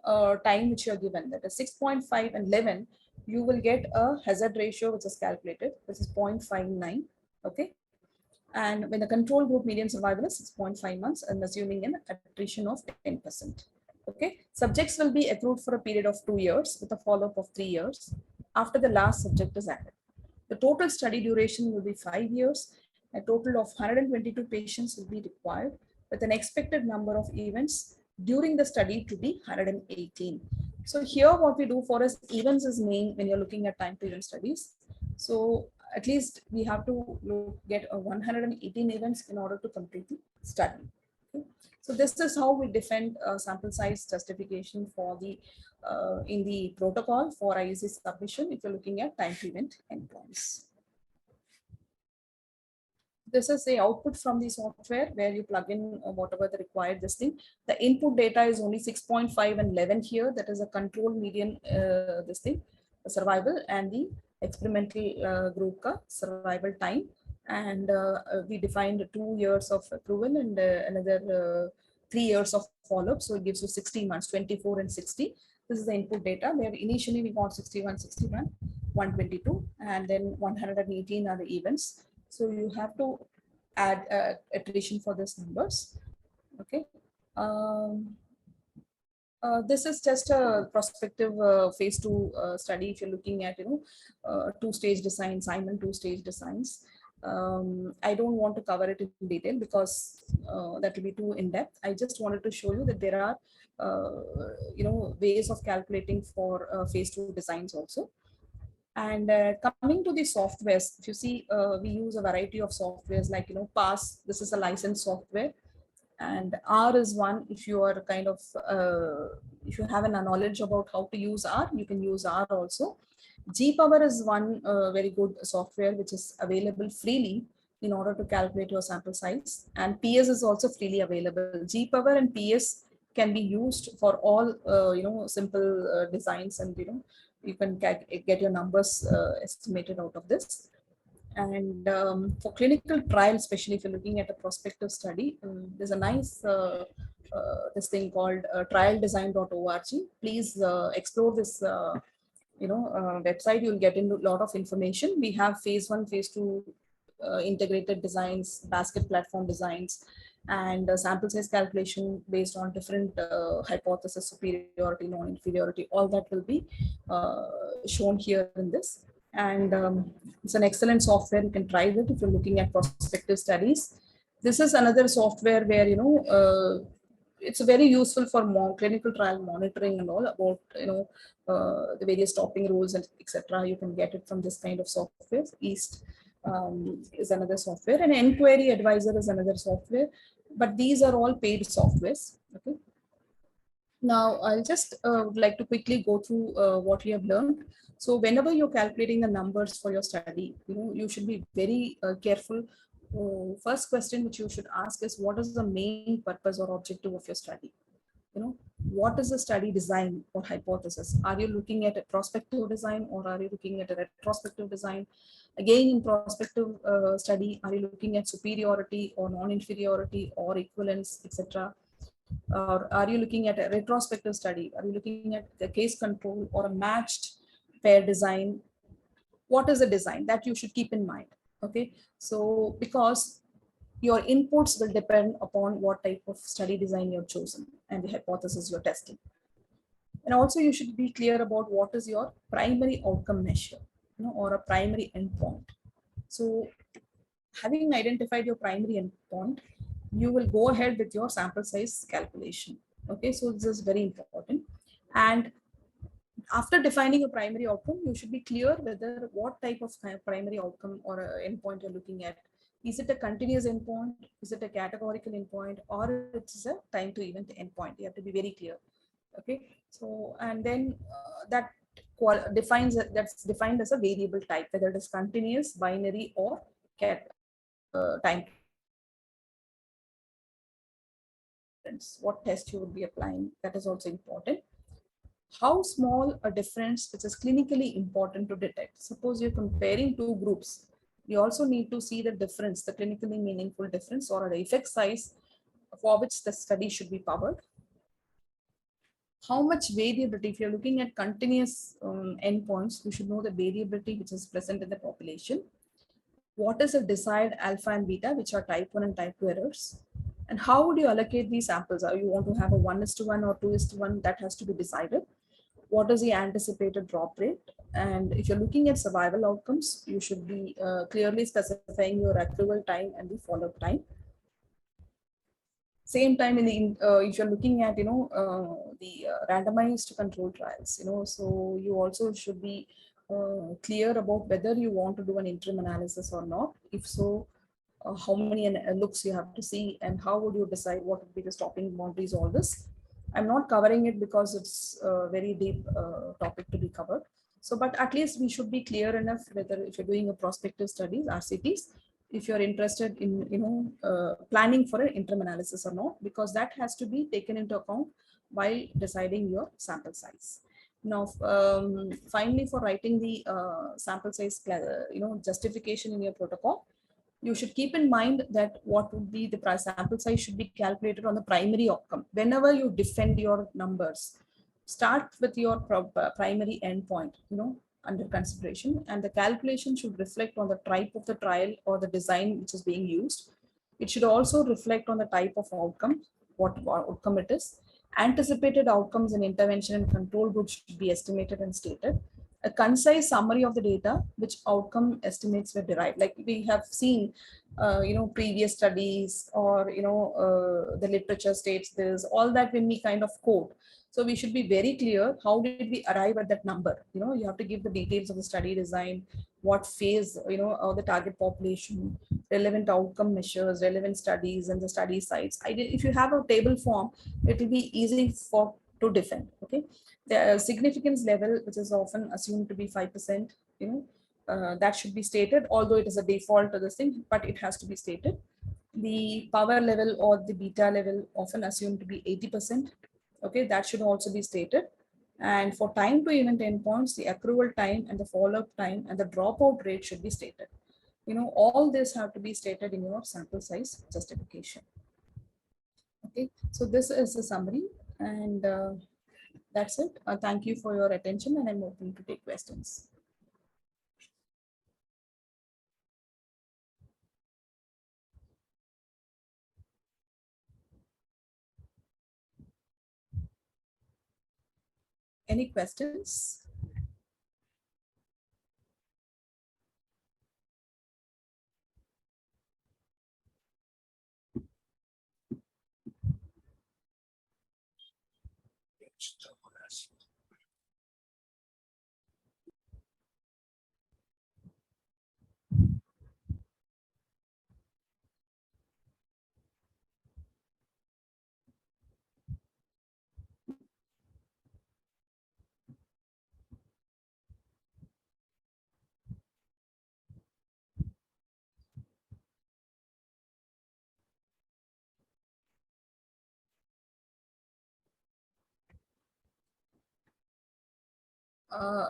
time which you are given, that is 6.5 and 11, you will get a hazard ratio which is calculated. This is 0.59. Okay. And when the control group median survival is 6.5 months, and assuming an attrition of 10%. Okay. Subjects will be accrued for a period of 2 years with a follow-up of 3 years after the last subject is added. The total study duration will be 5 years. A total of 122 patients will be required with an expected number of events during the study to be 118. So here what we do for us, events is main when you're looking at time to event studies. So at least we have to get a 118 events in order to complete the study. Okay. So this is how we defend sample size justification for the in the protocol for IEC submission if you're looking at time to event endpoints. This is the output from the software where you plug in whatever the required this thing. The input data is only 6.5 and 11 here. That is a control median this thing, survival, and the experimental group ka survival time. And we defined 2 years of approval and another 3 years of follow-up. So it gives you 60 months, 24 and 60. This is the input data where initially we got 61, 61, 122, and then 118 are the events. So you have to add attrition for these numbers. Okay. This is just a prospective phase 2 study. If you're looking at, two-stage design, Simon two-stage designs. I don't want to cover it in detail because that will be too in-depth. I just wanted to show you that there are, ways of calculating for phase 2 designs also. And coming to the softwares, if you see, we use a variety of softwares like, PASS, this is a licensed software. And R is one. If you are kind of, if you have a knowledge about how to use R, you can use R also. G-Power is one very good software which is available freely in order to calculate your sample size. And PS is also freely available. G-Power and PS can be used for all, simple designs, and, you can get your numbers estimated out of this. And for clinical trial, especially if you're looking at a prospective study, there's a nice this thing called trialdesign.org. Please explore this website. You'll get into a lot of information. We have phase 1, phase 2 integrated designs, basket platform designs, and sample size calculation based on different hypothesis, superiority, non-inferiority. All that will be shown here in this. And it's an excellent software. You can try it if you're looking at prospective studies. This is another software where, it's very useful for clinical trial monitoring and all about, the various stopping rules and etc. You can get it from this kind of software. East is another software, and Enquiry Advisor is another software, but these are all paid softwares. Okay. Now I'll just like to quickly go through what we have learned. So whenever you're calculating the numbers for your study, you should be very careful. First question which you should ask is, what is the main purpose or objective of your study? What is the study design or hypothesis? Are you looking at a prospective design, or are you looking at a retrospective design? Again, in prospective study, are you looking at superiority or non-inferiority or equivalence, etc.? Or are you looking at a retrospective study? Are you looking at the case control or a matched pair design? What is the design that you should keep in mind? Okay, so because your inputs will depend upon what type of study design you've chosen and the hypothesis you're testing. And also you should be clear about what is your primary outcome measure, or a primary endpoint. So having identified your primary endpoint, you will go ahead with your sample size calculation. Okay, so this is very important. And after defining a primary outcome, you should be clear whether what type of primary outcome or endpoint you're looking at. Is it a continuous endpoint? Is it a categorical endpoint? Or it's a time to event endpoint? You have to be very clear. Okay, so and then that that's defined as a variable type, whether it is continuous, binary, or time. What test you would be applying, that is also important. How small a difference which is clinically important to detect. Suppose you're comparing two groups, you also need to see the difference, the clinically meaningful difference or the effect size for which the study should be powered. How much variability, if you're looking at continuous endpoints, you should know the variability which is present in the population. What is the desired alpha and beta, which are type 1 and type 2 errors? And how would you allocate these samples? Are you want to have a 1:1 or 2:1? That has to be decided. What is the anticipated drop rate? And if you're looking at survival outcomes, you should be clearly specifying your accrual time and the follow-up time. Same time in the if you're looking at the randomized control trials, so you also should be clear about whether you want to do an interim analysis or not. If so, how many looks you have to see, and how would you decide what would be the stopping boundaries, all this. I'm not covering it because it's a very deep topic to be covered. So, but at least we should be clear enough whether if you're doing a prospective studies, RCTs, if you're interested in planning for an interim analysis or not, because that has to be taken into account while deciding your sample size. Now, finally, for writing the sample size, justification in your protocol, you should keep in mind that what would be the sample size should be calculated on the primary outcome. Whenever you defend your numbers, start with your primary endpoint, under consideration, and the calculation should reflect on the type of the trial or the design which is being used. It should also reflect on the type of outcome, what outcome it is. Anticipated outcomes in intervention and control group should be estimated and stated. A concise summary of the data, which outcome estimates were derived. Like we have seen, previous studies, or, the literature states this, all that when we kind of quote. So we should be very clear, how did we arrive at that number? You have to give the details of the study design, what phase, of the target population, relevant outcome measures, relevant studies, and the study sites. If you have a table form, it will be easy to defend. Okay, the significance level, which is often assumed to be 5%, that should be stated, although it is a default to this thing, but it has to be stated. The power level or the beta level, often assumed to be 80%. Okay, that should also be stated. And for time to event endpoints, the accrual time and the follow-up time and the dropout rate should be stated. All this have to be stated in your sample size justification. Okay, so this is a summary, and that's it. Thank you for your attention, and I'm open to take questions. Any questions?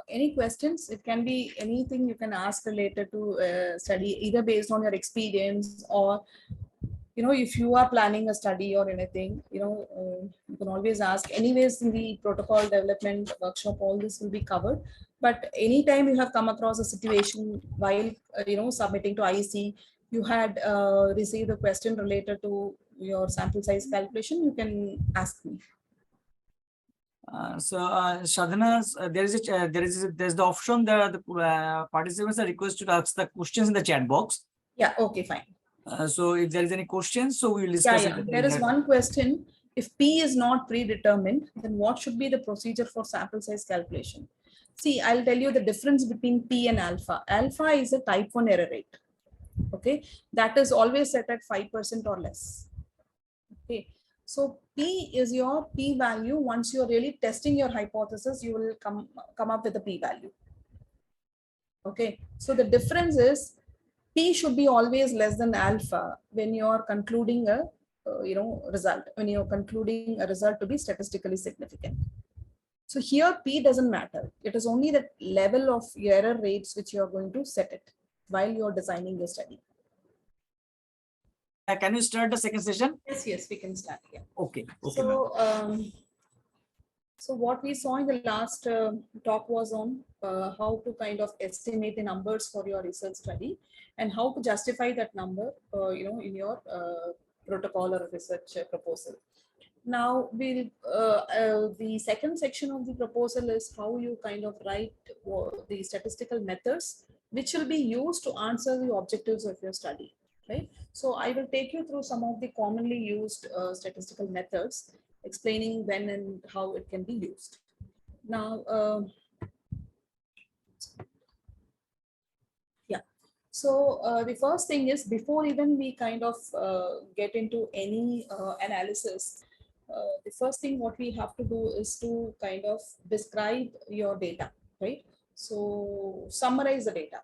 Any questions? It can be anything you can ask related to study, either based on your experience, or if you are planning a study or anything, you can always ask. Anyways, in the protocol development workshop, all this will be covered. But anytime you have come across a situation while submitting to IEC, you had received a question related to your sample size calculation, you can ask me. Shadhana, there's the option that the participants are requested to ask the questions in the chat box. Yeah, okay, fine. So if there is any questions, so we will discuss it. There is one question. If P is not predetermined, then what should be the procedure for sample size calculation? See, I'll tell you the difference between P and alpha. Alpha is a type 1 error rate. Okay, that is always set at 5% or less. Okay, so P is your P value. Once you're really testing your hypothesis, you will come up with a P value. Okay, so the difference is P should be always less than alpha when you are concluding a result, when you're concluding a result to be statistically significant. So here P doesn't matter. It is only the level of error rates which you are going to set it while you're designing your study. Can you start the second session? Yes, we can start. Yeah. Okay. So what we saw in the last talk was on how to kind of estimate the numbers for your research study and how to justify that number, in your protocol or research proposal. Now, the second section of the proposal is how you kind of write the statistical methods which will be used to answer the objectives of your study, right? So I will take you through some of the commonly used statistical methods, explaining when and how it can be used. Now, so the first thing is, before even we kind of get into any analysis, the first thing what we have to do is to kind of describe your data, right? So summarize the data,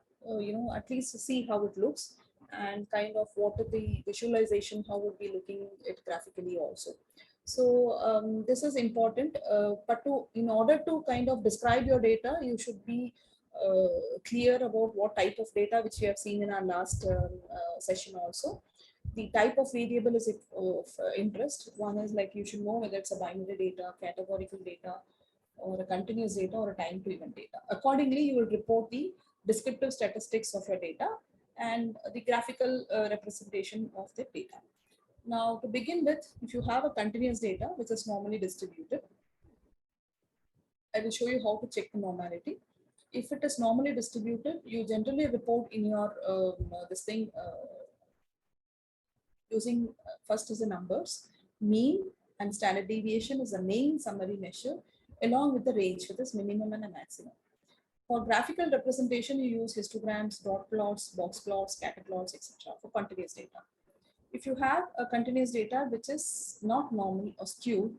at least see how it looks and kind of what is the visualization, how would be looking it graphically also. So this is important, but in order to kind of describe your data, you should be clear about what type of data, which we have seen in our last session also. The type of variable is of interest. One is like you should know whether it's a binary data, categorical data, or a continuous data, or a time to event data. Accordingly, you will report the descriptive statistics of your data and the graphical representation of the data. Now, to begin with, if you have a continuous data which is normally distributed, I will show you how to check the normality. If it is normally distributed, you generally report in your this thing using first is the numbers, mean and standard deviation is the main summary measure, along with the range, which is minimum and a maximum. For graphical representation, you use histograms, dot plots, box plots, scatter plots, etc. for continuous data. If you have a continuous data which is not normal or skewed,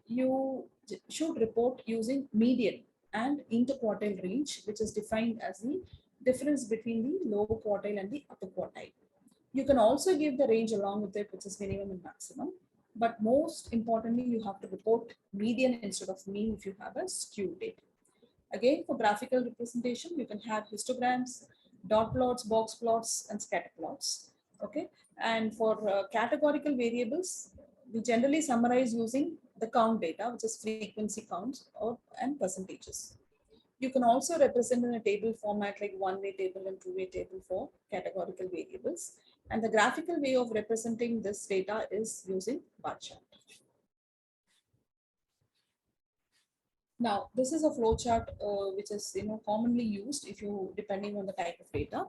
you should report using median and interquartile range, which is defined as the difference between the lower quartile and the upper quartile. You can also give the range along with it, which is minimum and maximum. But most importantly, you have to report median instead of mean if you have a skewed data. Again, for graphical representation, you can have histograms, dot plots, box plots, and scatter plots. Okay. And for categorical variables, we generally summarize using the count data, which is frequency counts and percentages. You can also represent in a table format like one-way table and two-way table for categorical variables. And the graphical way of representing this data is using bar chart. Now, this is a flow chart which is commonly used if you depending on the type of data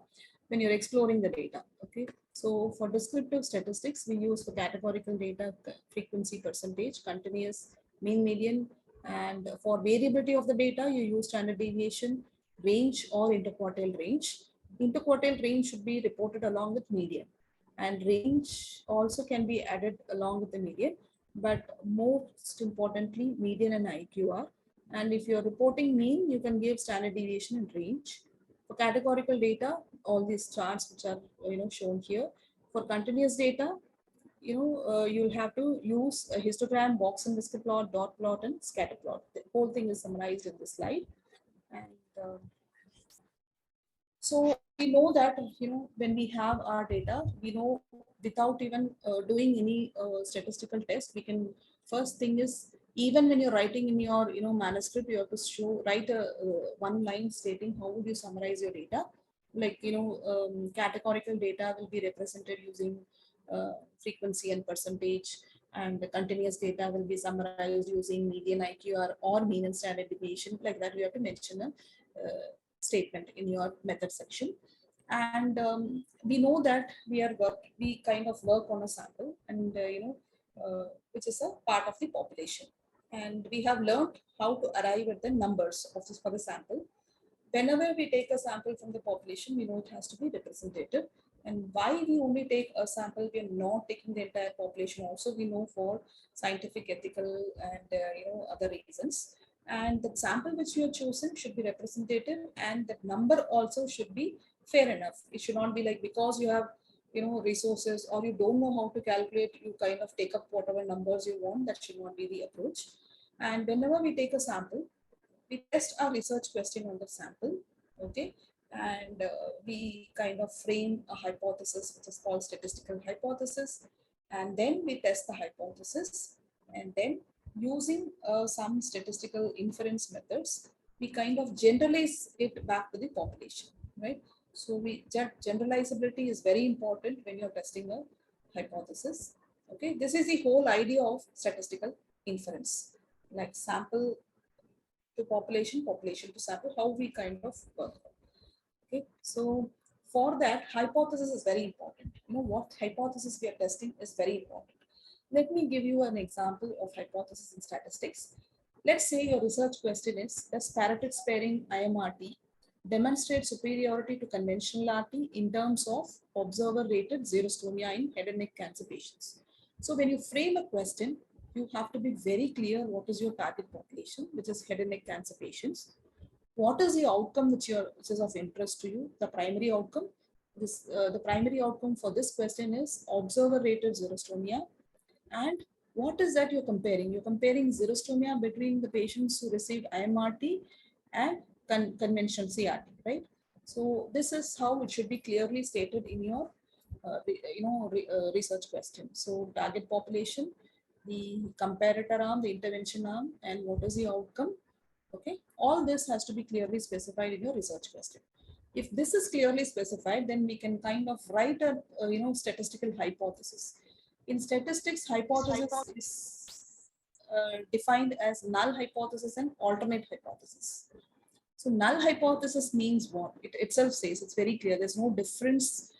when you're exploring the data. Okay, so for descriptive statistics, we use for categorical data frequency percentage, continuous, mean, median, and for variability of the data, you use standard deviation, range, or interquartile range. Interquartile range should be reported along with median, and range also can be added along with the median, but most importantly, median and IQR. And if you're reporting mean, you can give standard deviation and range. For categorical data, all these charts which are shown here. For continuous data, you'll have to use a histogram, box and whisker plot, dot plot, and scatter plot. The whole thing is summarized in this slide. And so we know that when we have our data, we know without even doing any statistical test, we can first thing is Even when you're writing in your manuscript, you have to write a one line stating how would you summarize your data. Like categorical data will be represented using frequency and percentage, and the continuous data will be summarized using median IQR or mean and standard deviation. Like that, you have to mention a statement in your method section. And we know that we kind of work on a sample, and which is a part of the population, and we have learned how to arrive at the numbers of this for the sample. Whenever we take a sample from the population, we know it has to be representative. And why we only take a sample, we are not taking the entire population. Also, we know for scientific, ethical, and other reasons. And the sample which you have chosen should be representative, and the number also should be fair enough. It should not be like because you have resources or you don't know how to calculate, you kind of take up whatever numbers you want. That should not be the approach. And whenever we take a sample, we test our research question on the sample, okay, and we kind of frame a hypothesis which is called statistical hypothesis, and then we test the hypothesis, and then using some statistical inference methods, we kind of generalize it back to the population, right? So generalizability is very important when you're testing a hypothesis. Okay, this is the whole idea of statistical inference, like sample to population, population to sample, how we kind of work. Okay, so for that, hypothesis is very important. What hypothesis we are testing is very important. Let me give you an example of hypothesis in statistics. Let's say your research question is, does parotid sparing IMRT demonstrate superiority to conventional RT in terms of observer rated xerostomia in head and neck cancer patients? So when you frame a question, you have to be very clear what is your target population, which is head and neck cancer patients. What is the outcome which is of interest to you? The primary outcome. The primary outcome for this question is observer rated xerostomia. And what is that you're comparing? You're comparing xerostomia between the patients who received IMRT and conventional CRT, right? So this is how it should be clearly stated in your research question. So target population, the comparator arm, the intervention arm, and what is the outcome. Okay, all this has to be clearly specified in your research question. If this is clearly specified, then we can kind of write a statistical hypothesis. In statistics, hypothesis is defined as null hypothesis and alternate hypothesis. So null hypothesis means what? It itself says, it's very clear, there's no difference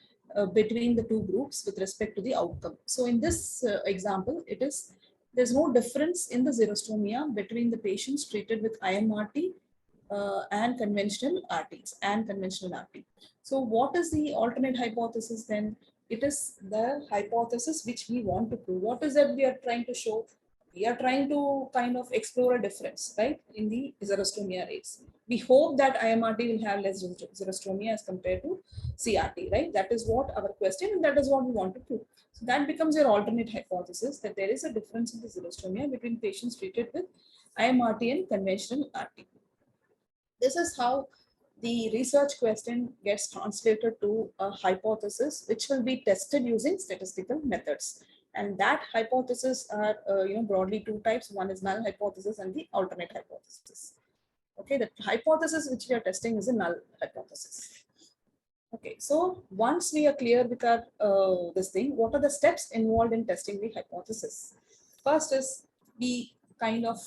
between the two groups with respect to the outcome. So in this example, there's no difference in the xerostomia between the patients treated with IMRT and conventional RTs and conventional RT. So what is the alternate hypothesis then? It is the hypothesis which we want to prove. What is that we are trying to show? We are trying to kind of explore a difference, right, in the xerostomia rates. We hope that IMRT will have less xerostomia as compared to CRT, right? That is what our question, and that is what we want to prove. So that becomes your alternate hypothesis, that there is a difference in the xerostomia between patients treated with IMRT and conventional RT. This is how the research question gets translated to a hypothesis, which will be tested using statistical methods. And that hypothesis are broadly two types. One is null hypothesis and the alternate hypothesis. Okay, the hypothesis which we are testing is a null hypothesis. Okay, so once we are clear with our this thing, what are the steps involved in testing the hypothesis? First is we kind of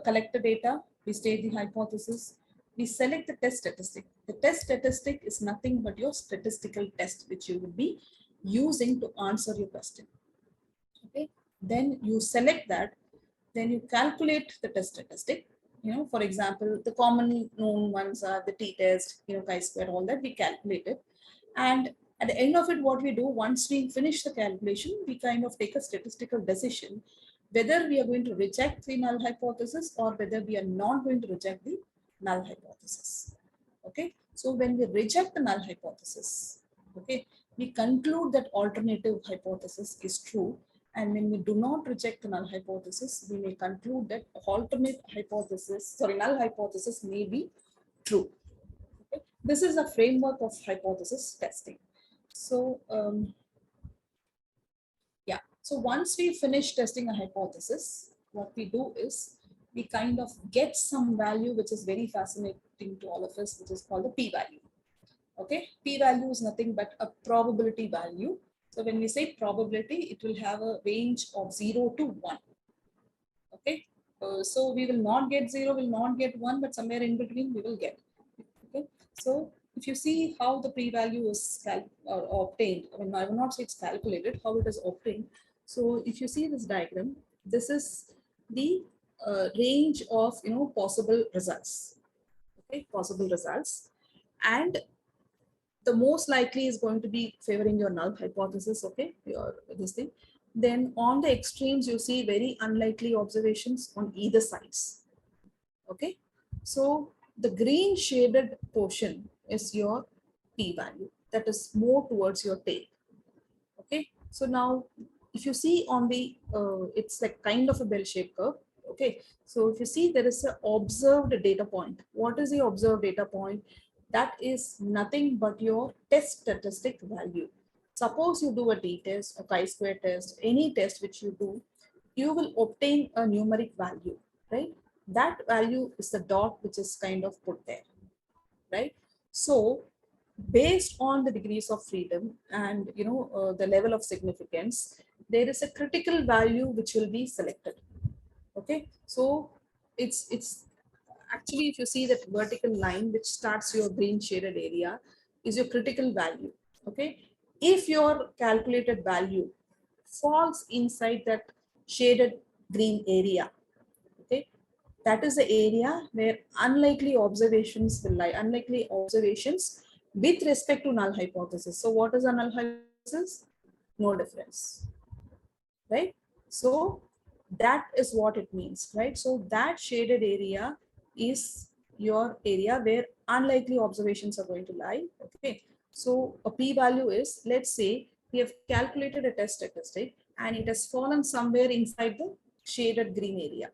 collect the data, we state the hypothesis, we select the test statistic. The test statistic is nothing but your statistical test, which you will be using to answer your question. Okay, then you select that, then you calculate the test statistic. For example, the common known ones are the t-test, chi-square, all that we calculate it. And at the end of it, what we do, once we finish the calculation, we kind of take a statistical decision whether we are going to reject the null hypothesis or whether we are not going to reject the null hypothesis. Okay, so when we reject the null hypothesis, okay, we conclude that alternative hypothesis is true. And when we do not reject the null hypothesis, we may conclude that null hypothesis may be true. Okay? This is a framework of hypothesis testing. So, yeah. So once we finish testing a hypothesis, what we do is we kind of get some value which is very fascinating to all of us, which is called the p-value. Okay, p-value is nothing but a probability value. So when we say probability, it will have a range of 0 to 1. Okay, so we will not get 0, will not get 1, but somewhere in between we will get. Okay, so if you see how the p-value is obtained, I mean, I will not say it's calculated, how it is obtained. So if you see this diagram, this is the range of possible results. Okay, possible results, and the most likely is going to be favoring your null hypothesis. Okay, your this thing. Then on the extremes, you see very unlikely observations on either sides. Okay, so the green shaded portion is your p-value, that is more towards your tail. Okay, so now if you see on the it's like kind of a bell-shaped curve. Okay, so if you see there is an observed data point. What is the observed data point? That is nothing but your test statistic value. Suppose you do a t-test, a chi-square test, any test which you do, you will obtain a numeric value, right? That value is the dot which is kind of put there, right? So based on the degrees of freedom and the level of significance, there is a critical value which will be selected. Okay, so it's actually, if you see that vertical line which starts your green shaded area is your critical value. Okay, if your calculated value falls inside that shaded green area, okay, that is the area where unlikely observations will lie, unlikely observations with respect to null hypothesis. So what is a null hypothesis? No difference, right? So that is what it means, right? So that shaded area is your area where unlikely observations are going to lie. Okay, so a p-value is, let's say we have calculated a test statistic and it has fallen somewhere inside the shaded green area.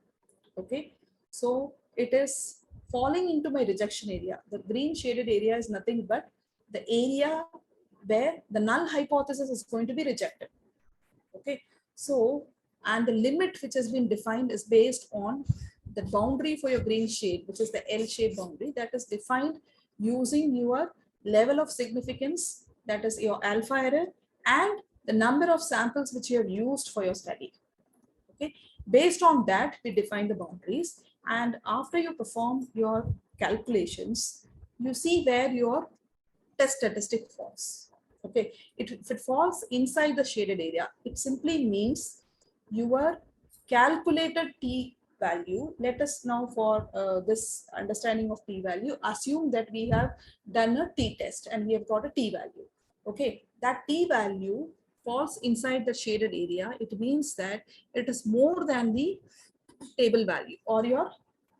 Okay, so it is falling into my rejection area. The green shaded area is nothing but the area where the null hypothesis is going to be rejected. Okay, so and the limit which has been defined is based on the boundary for your green shade, which is the L-shaped boundary that is defined using your level of significance, that is your alpha error, and the number of samples which you have used for your study. Okay, based on that we define the boundaries, and after you perform your calculations, you see where your test statistic falls. Okay, if it falls inside the shaded area, it simply means your calculated t value. Let us now, for this understanding of t value, assume that we have done a t test and we have got a t value. Okay, that t value falls inside the shaded area. It means that it is more than the table value or your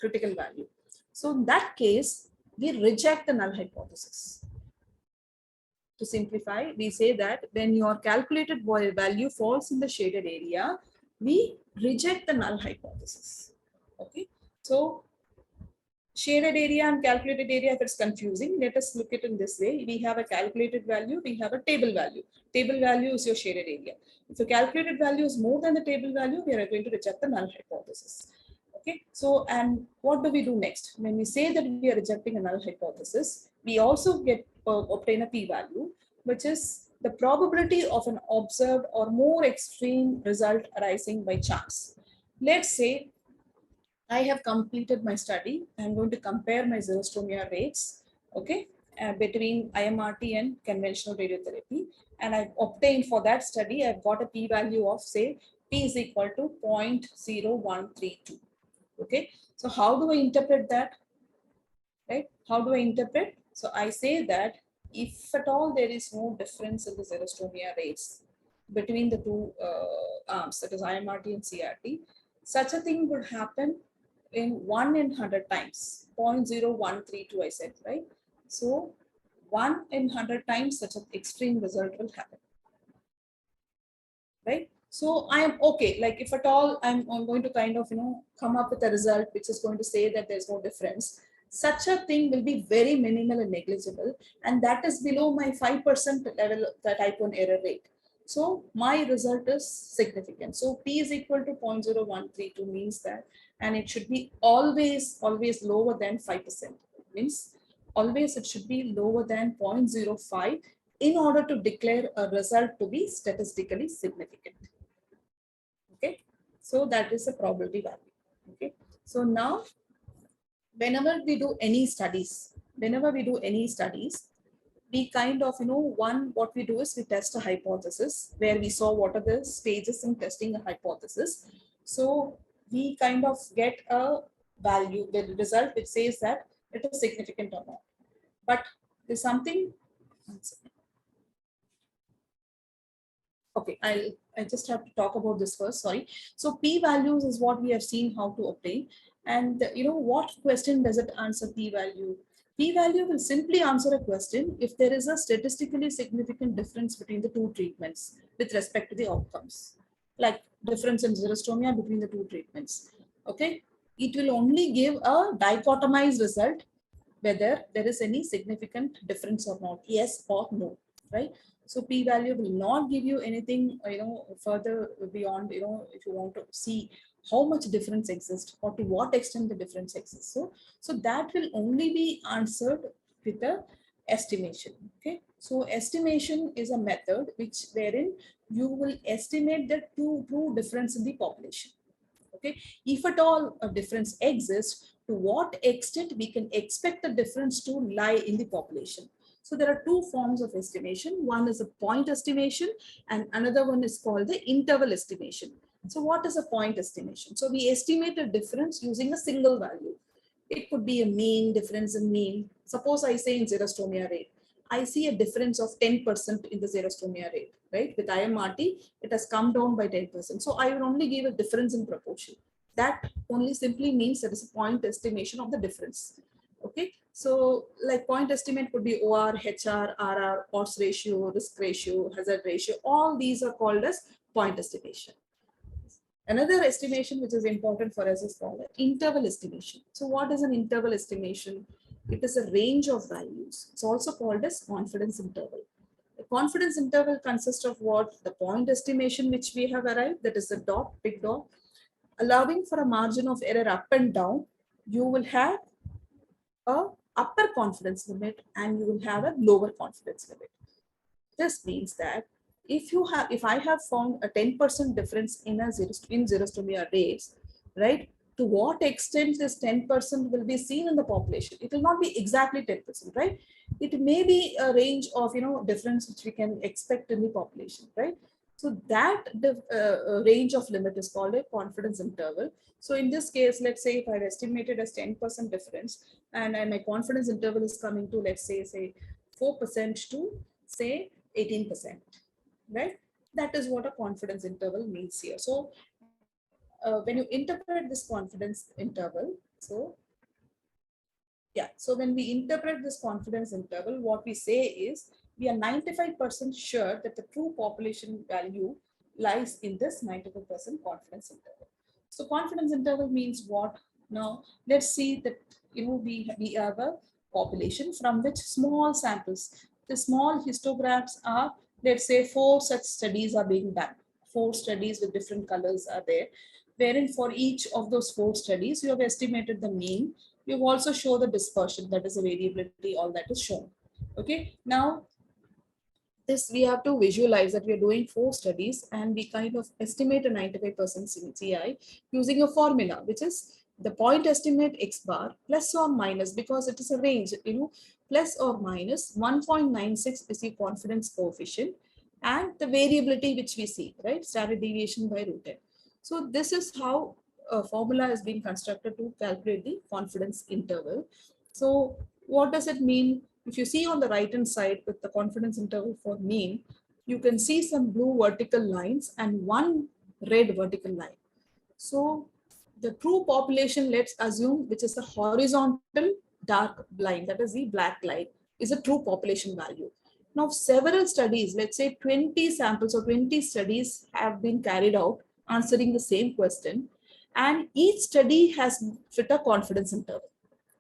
critical value. So in that case, we reject the null hypothesis. To simplify, we say that when your calculated value falls in the shaded area, we reject the null hypothesis. Okay, so shaded area and calculated area, if it's confusing, let us look at it in this way. We have a calculated value, we have a table value. Table value is your shaded area. If the calculated value is more than the table value, we are going to reject the null hypothesis. Okay, so and what do we do next? When we say that we are rejecting a null hypothesis, we also get obtain a p-value, which is the probability of an observed or more extreme result arising by chance. Let's say I have completed my study. I'm going to compare my xerostomia rates, okay, between IMRT and conventional radiotherapy. And I've obtained for that study, I've got a p-value of, say, p is equal to 0.0132. Okay, so how do I interpret that? Right? How do I interpret? So I say that if at all there is no difference in the xerostomia rates between the two arms, that is IMRT and CRT, such a thing would happen in 1 in 100 times, 0.0132 I said, right? So 1 in 100 times such an extreme result will happen, right? So I am okay, like if at all I'm going to kind of, come up with a result which is going to say that there's no difference, such a thing will be very minimal and negligible, and that is below my 5% level, the type 1 error rate. So my result is significant. So P is equal to 0.0132 means that, and it should be always lower than 5%. Means always it should be lower than 0.05 in order to declare a result to be statistically significant. Okay, so that is a probability value. Okay, so now whenever we do any studies, we kind of, what we do is we test a hypothesis where we saw what are the stages in testing a hypothesis. So we kind of get a value, the result which says that it is significant or not. But there's something. Okay, I just have to talk about this first. Sorry. So p values is what we have seen how to obtain, and what question does it answer p value? P value will simply answer a question if there is a statistically significant difference between the two treatments with respect to the outcomes, like difference in xerostomia between the two treatments. Okay, it will only give a dichotomized result whether there is any significant difference or not, yes or no, right? So p value will not give you anything, further beyond, if you want to see how much difference exists or to what extent the difference exists. So that will only be answered with a estimation. Okay, so estimation is a method which wherein you will estimate the true difference in the population. Okay, if at all a difference exists, to what extent we can expect the difference to lie in the population. So there are two forms of estimation. One is a point estimation and another one is called the interval estimation. So what is a point estimation? So we estimate a difference using a single value. It could be a mean, difference in mean. Suppose I say in xerostomia rate, I see a difference of 10% in the xerostomia rate, right? With IMRT, it has come down by 10%. So I will only give a difference in proportion. That only simply means there is a point estimation of the difference. Okay, so like point estimate could be OR, HR, RR, odds ratio, risk ratio, hazard ratio. All these are called as point estimation. Another estimation which is important for us is called interval estimation. So what is an interval estimation? It is a range of values. It's also called as confidence interval. The confidence interval consists of what? The point estimation which we have arrived, that is the dot, big dot. Allowing for a margin of error up and down, you will have a upper confidence limit and you will have a lower confidence limit. This means that if I have found a 10% difference in xerostomia rates, right? To what extent this 10% will be seen in the population? It will not be exactly 10%, right? It may be a range of difference which we can expect in the population, right? So that range of limit is called a confidence interval. So in this case, let's say if I've estimated as 10% difference and my confidence interval is coming to, let's say 4% to say 18%, right? That is what a confidence interval means here. So when you interpret this confidence interval, so when we interpret this confidence interval, what we say is we are 95% sure that the true population value lies in this 95% confidence interval. So confidence interval means what? Now let's see that we have a population from which small samples, the small histographs are, let's say 4 such studies are being done. 4 studies with different colors are there, wherein for each of those 4 studies you have estimated the mean. You also show the dispersion, that is the variability, all that is shown. Okay, now this we have to visualize that we are doing 4 studies and we kind of estimate a 95% CI using a formula, which is the point estimate x bar plus or minus, because it is a range, plus or minus 1.96 is the confidence coefficient and the variability which we see, right? Standard deviation by root n. So this is how a formula is being constructed to calculate the confidence interval. So what does it mean? If you see on the right hand side with the confidence interval for mean, you can see some blue vertical lines and one red vertical line. So the true population, let's assume, which is the horizontal dark line, that is the black line, is a true population value. Now several studies, let's say 20 samples or 20 studies have been carried out answering the same question, and each study has fit a confidence interval.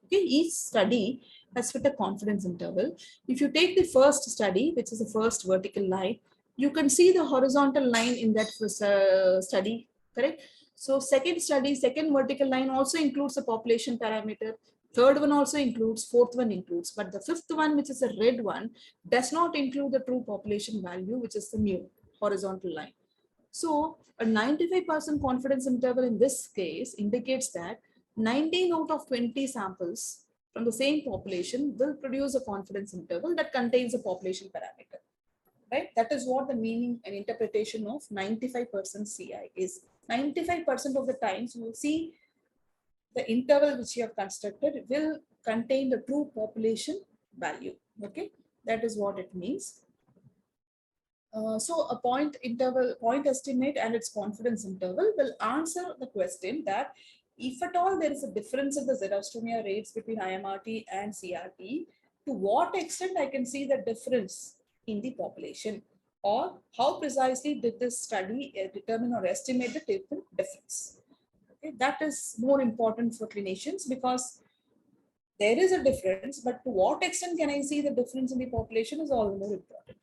Okay, each study has fit a confidence interval. If you take the first study, which is the first vertical line, You can see the horizontal line in that study, correct? So second study, second vertical line also includes a population parameter. Third one also includes, fourth one includes, but the fifth one, which is a red one, does not include the true population value, which is the mu, horizontal line. So a 95% confidence interval in this case indicates that 19 out of 20 samples from the same population will produce a confidence interval that contains a population parameter, right? That is what the meaning and interpretation of 95% CI is. 95% of the times you will see the interval which you have constructed will contain the true population value, okay? That is what it means. So a point estimate and its confidence interval will answer the question that if at all there is a difference in the xerostomia rates between IMRT and CRT, to what extent I can see the difference in the population, or how precisely did this study determine or estimate the difference. Okay, that is more important for clinicians because there is a difference, but to what extent can I see the difference in the population is all the more important.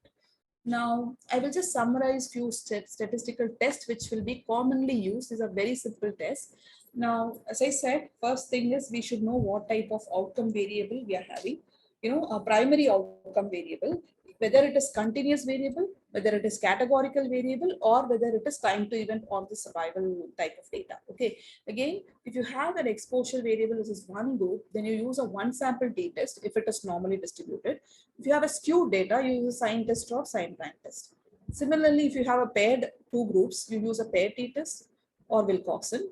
Now, I will just summarize few statistical tests which will be commonly used. These are very simple tests. Now, as I said, first thing is we should know what type of outcome variable we are having. A primary outcome variable, whether it is continuous variable, whether it is categorical variable, or whether it is time to event or the survival type of data. Okay. Again, if you have an exposure variable which is one group, then you use a one sample t-test if it is normally distributed. If you have a skewed data, you use a sign test or sign rank test. Similarly, if you have a paired two groups, you use a paired t-test or Wilcoxon.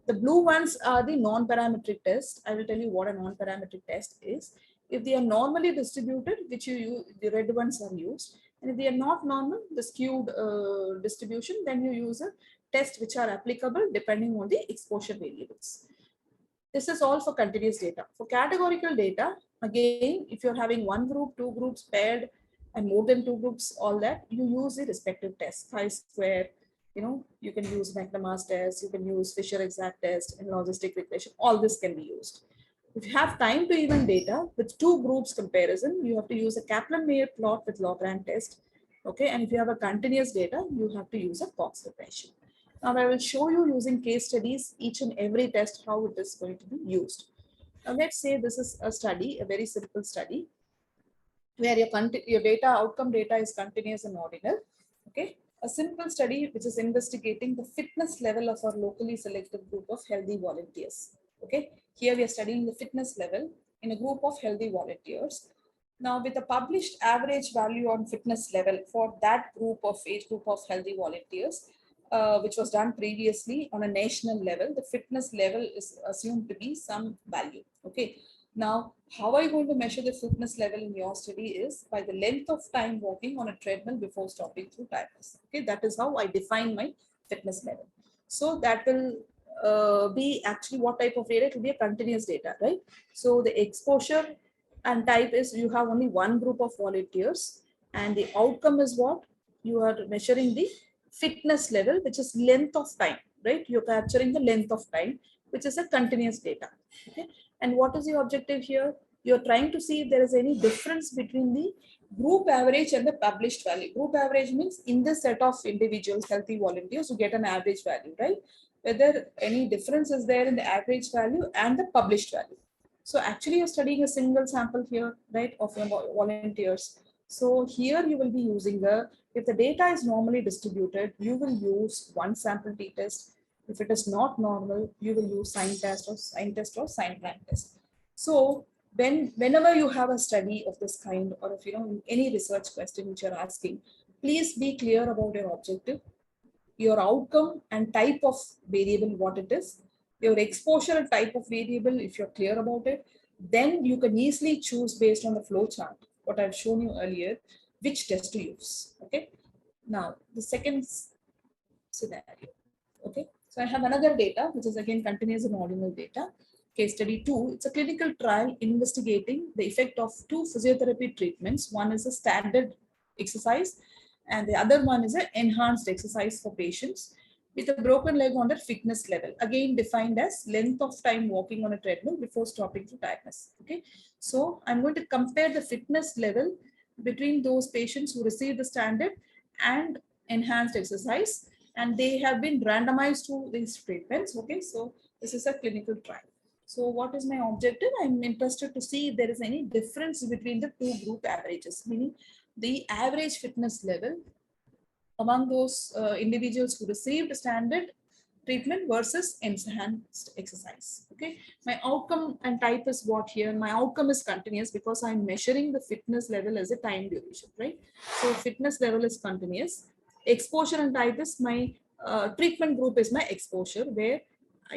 The blue ones are the non-parametric test. I will tell you what a non-parametric test is. If they are normally distributed, which you use, the red ones are used. And if they are not normal, the skewed distribution, then you use a test which are applicable depending on the exposure variables. This is all for continuous data. For categorical data, again, if you're having one group, two groups paired, and more than two groups, all that, you use the respective test, chi-square, you can use McNemar's test, you can use Fisher exact test, and logistic regression, all this can be used. If you have time to even data with two groups comparison, you have to use a Kaplan-Meier plot with log-rank test. Okay, and if you have a continuous data, you have to use a Cox regression. Now I will show you using case studies, each and every test, how it is going to be used. Now let's say this is a study, a very simple study, where your data, outcome data is continuous and ordinal. Okay, a simple study which is investigating the fitness level of our locally selected group of healthy volunteers. Okay, here we are studying the fitness level in a group of healthy volunteers. Now, with a published average value on fitness level for that age group of healthy volunteers, which was done previously on a national level, the fitness level is assumed to be some value. Okay. Now, how are you going to measure the fitness level in your study is by the length of time walking on a treadmill before stopping through tiredness. Okay, that is how I define my fitness level. So that will be actually what type of data? It will be a continuous data, right? So the exposure and type is you have only one group of volunteers, and the outcome is what? You are measuring the fitness level, which is length of time, right? You're capturing the length of time, which is a continuous data. Okay. And what is your objective here? You're trying to see if there is any difference between the group average and the published value. Group average means in this set of individuals, healthy volunteers, you get an average value, right? Whether any difference is there in the average value and the published value. So actually you're studying a single sample here, right, of your volunteers. So here you will be using if the data is normally distributed, you will use one sample t-test. If it is not normal, you will use sign test or sign rank test. So whenever you have a study of this kind, or if any research question which you're asking, please be clear about your objective, your outcome and type of variable, what it is, your exposure and type of variable, if you're clear about it, then you can easily choose based on the flow chart, what I've shown you earlier, which test to use. Okay. Now, the second scenario. Okay. So I have another data, which is again continuous and ordinal data. Case study 2, it's a clinical trial investigating the effect of two physiotherapy treatments. One is a standard exercise, and the other one is an enhanced exercise for patients with a broken leg on their fitness level, again defined as length of time walking on a treadmill before stopping through tiredness. Okay, so I'm going to compare the fitness level between those patients who receive the standard and enhanced exercise, and they have been randomized to these treatments. Okay, so this is a clinical trial. So what is my objective? I'm interested to see if there is any difference between the two group averages, meaning the average fitness level among those individuals who received standard treatment versus enhanced exercise. Okay, my outcome and type is what here? My outcome is continuous because I'm measuring the fitness level as a time duration, right? So fitness level is continuous. Exposure and type is my treatment group is my exposure, where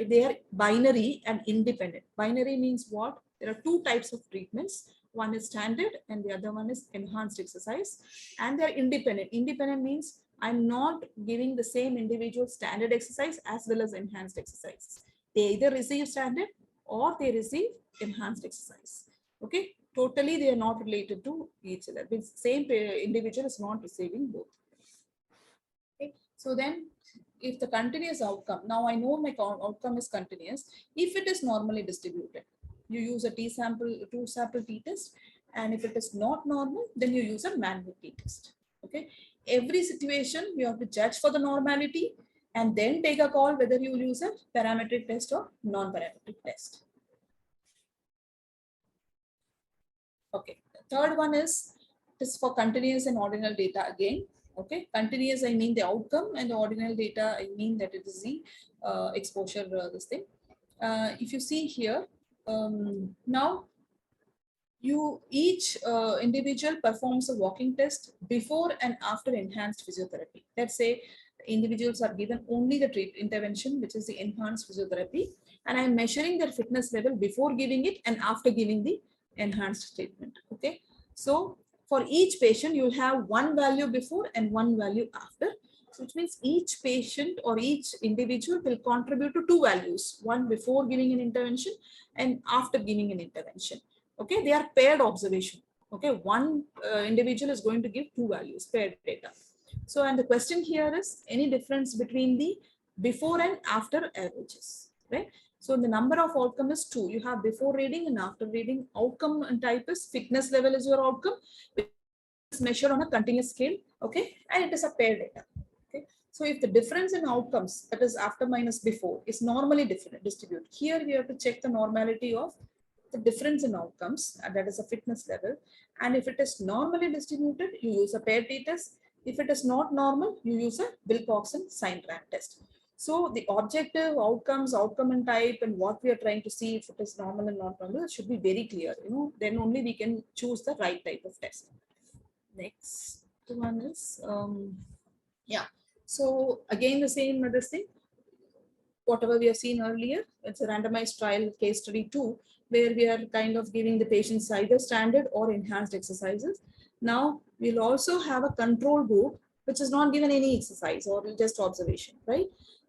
they are binary and independent. Binary means what? There are two types of treatments. One is standard and the other one is enhanced exercise, and they're independent. Independent means I'm not giving the same individual standard exercise as well as enhanced exercise. They either receive standard or they receive enhanced exercise. Okay, totally they are not related to each other. The same individual is not receiving both. Okay, so then if the continuous outcome, now I know my outcome is continuous if it is normally distributed. You use a two sample t test, and if it is not normal, then you use a manual t test. Okay, every situation you have to judge for the normality and then take a call whether you will use a parametric test or non-parametric test. Okay, the third one is this for continuous and ordinal data again. Okay, continuous I mean the outcome, and the ordinal data I mean that it is the exposure this thing. If you see here, now each individual performs a walking test before and after enhanced physiotherapy. Let's say individuals are given only the intervention, which is the enhanced physiotherapy, and I'm measuring their fitness level before giving it and after giving the enhanced treatment. Okay, so for each patient you'll have one value before and one value after, which means each patient or each individual will contribute to two values, one before giving an intervention and after giving an intervention. Okay, they are paired observation. Okay, one individual is going to give two values, paired data. So, and the question here is any difference between the before and after averages, right? So the number of outcome is 2. You have before reading and after reading. Outcome and type is fitness level is your outcome, which is measured on a continuous scale. Okay, and it is a pair data. Okay, so if the difference in outcomes, that is after minus before, is normally distributed, here we have to check the normality of the difference in outcomes, and that is a fitness level. And if it is normally distributed, you use a pair t-test. If it is not normal, you use a Wilcoxon sign rank test. So the objective outcomes, outcome and type, and what we are trying to see, if it is normal and not normal, it should be very clear. Then only we can choose the right type of test. Next one is yeah. So again the same this thing. Whatever we have seen earlier, it's a randomized trial case study 2, where we are kind of giving the patients either standard or enhanced exercises. Now we'll also have a control group which is not given any exercise or just observation, right?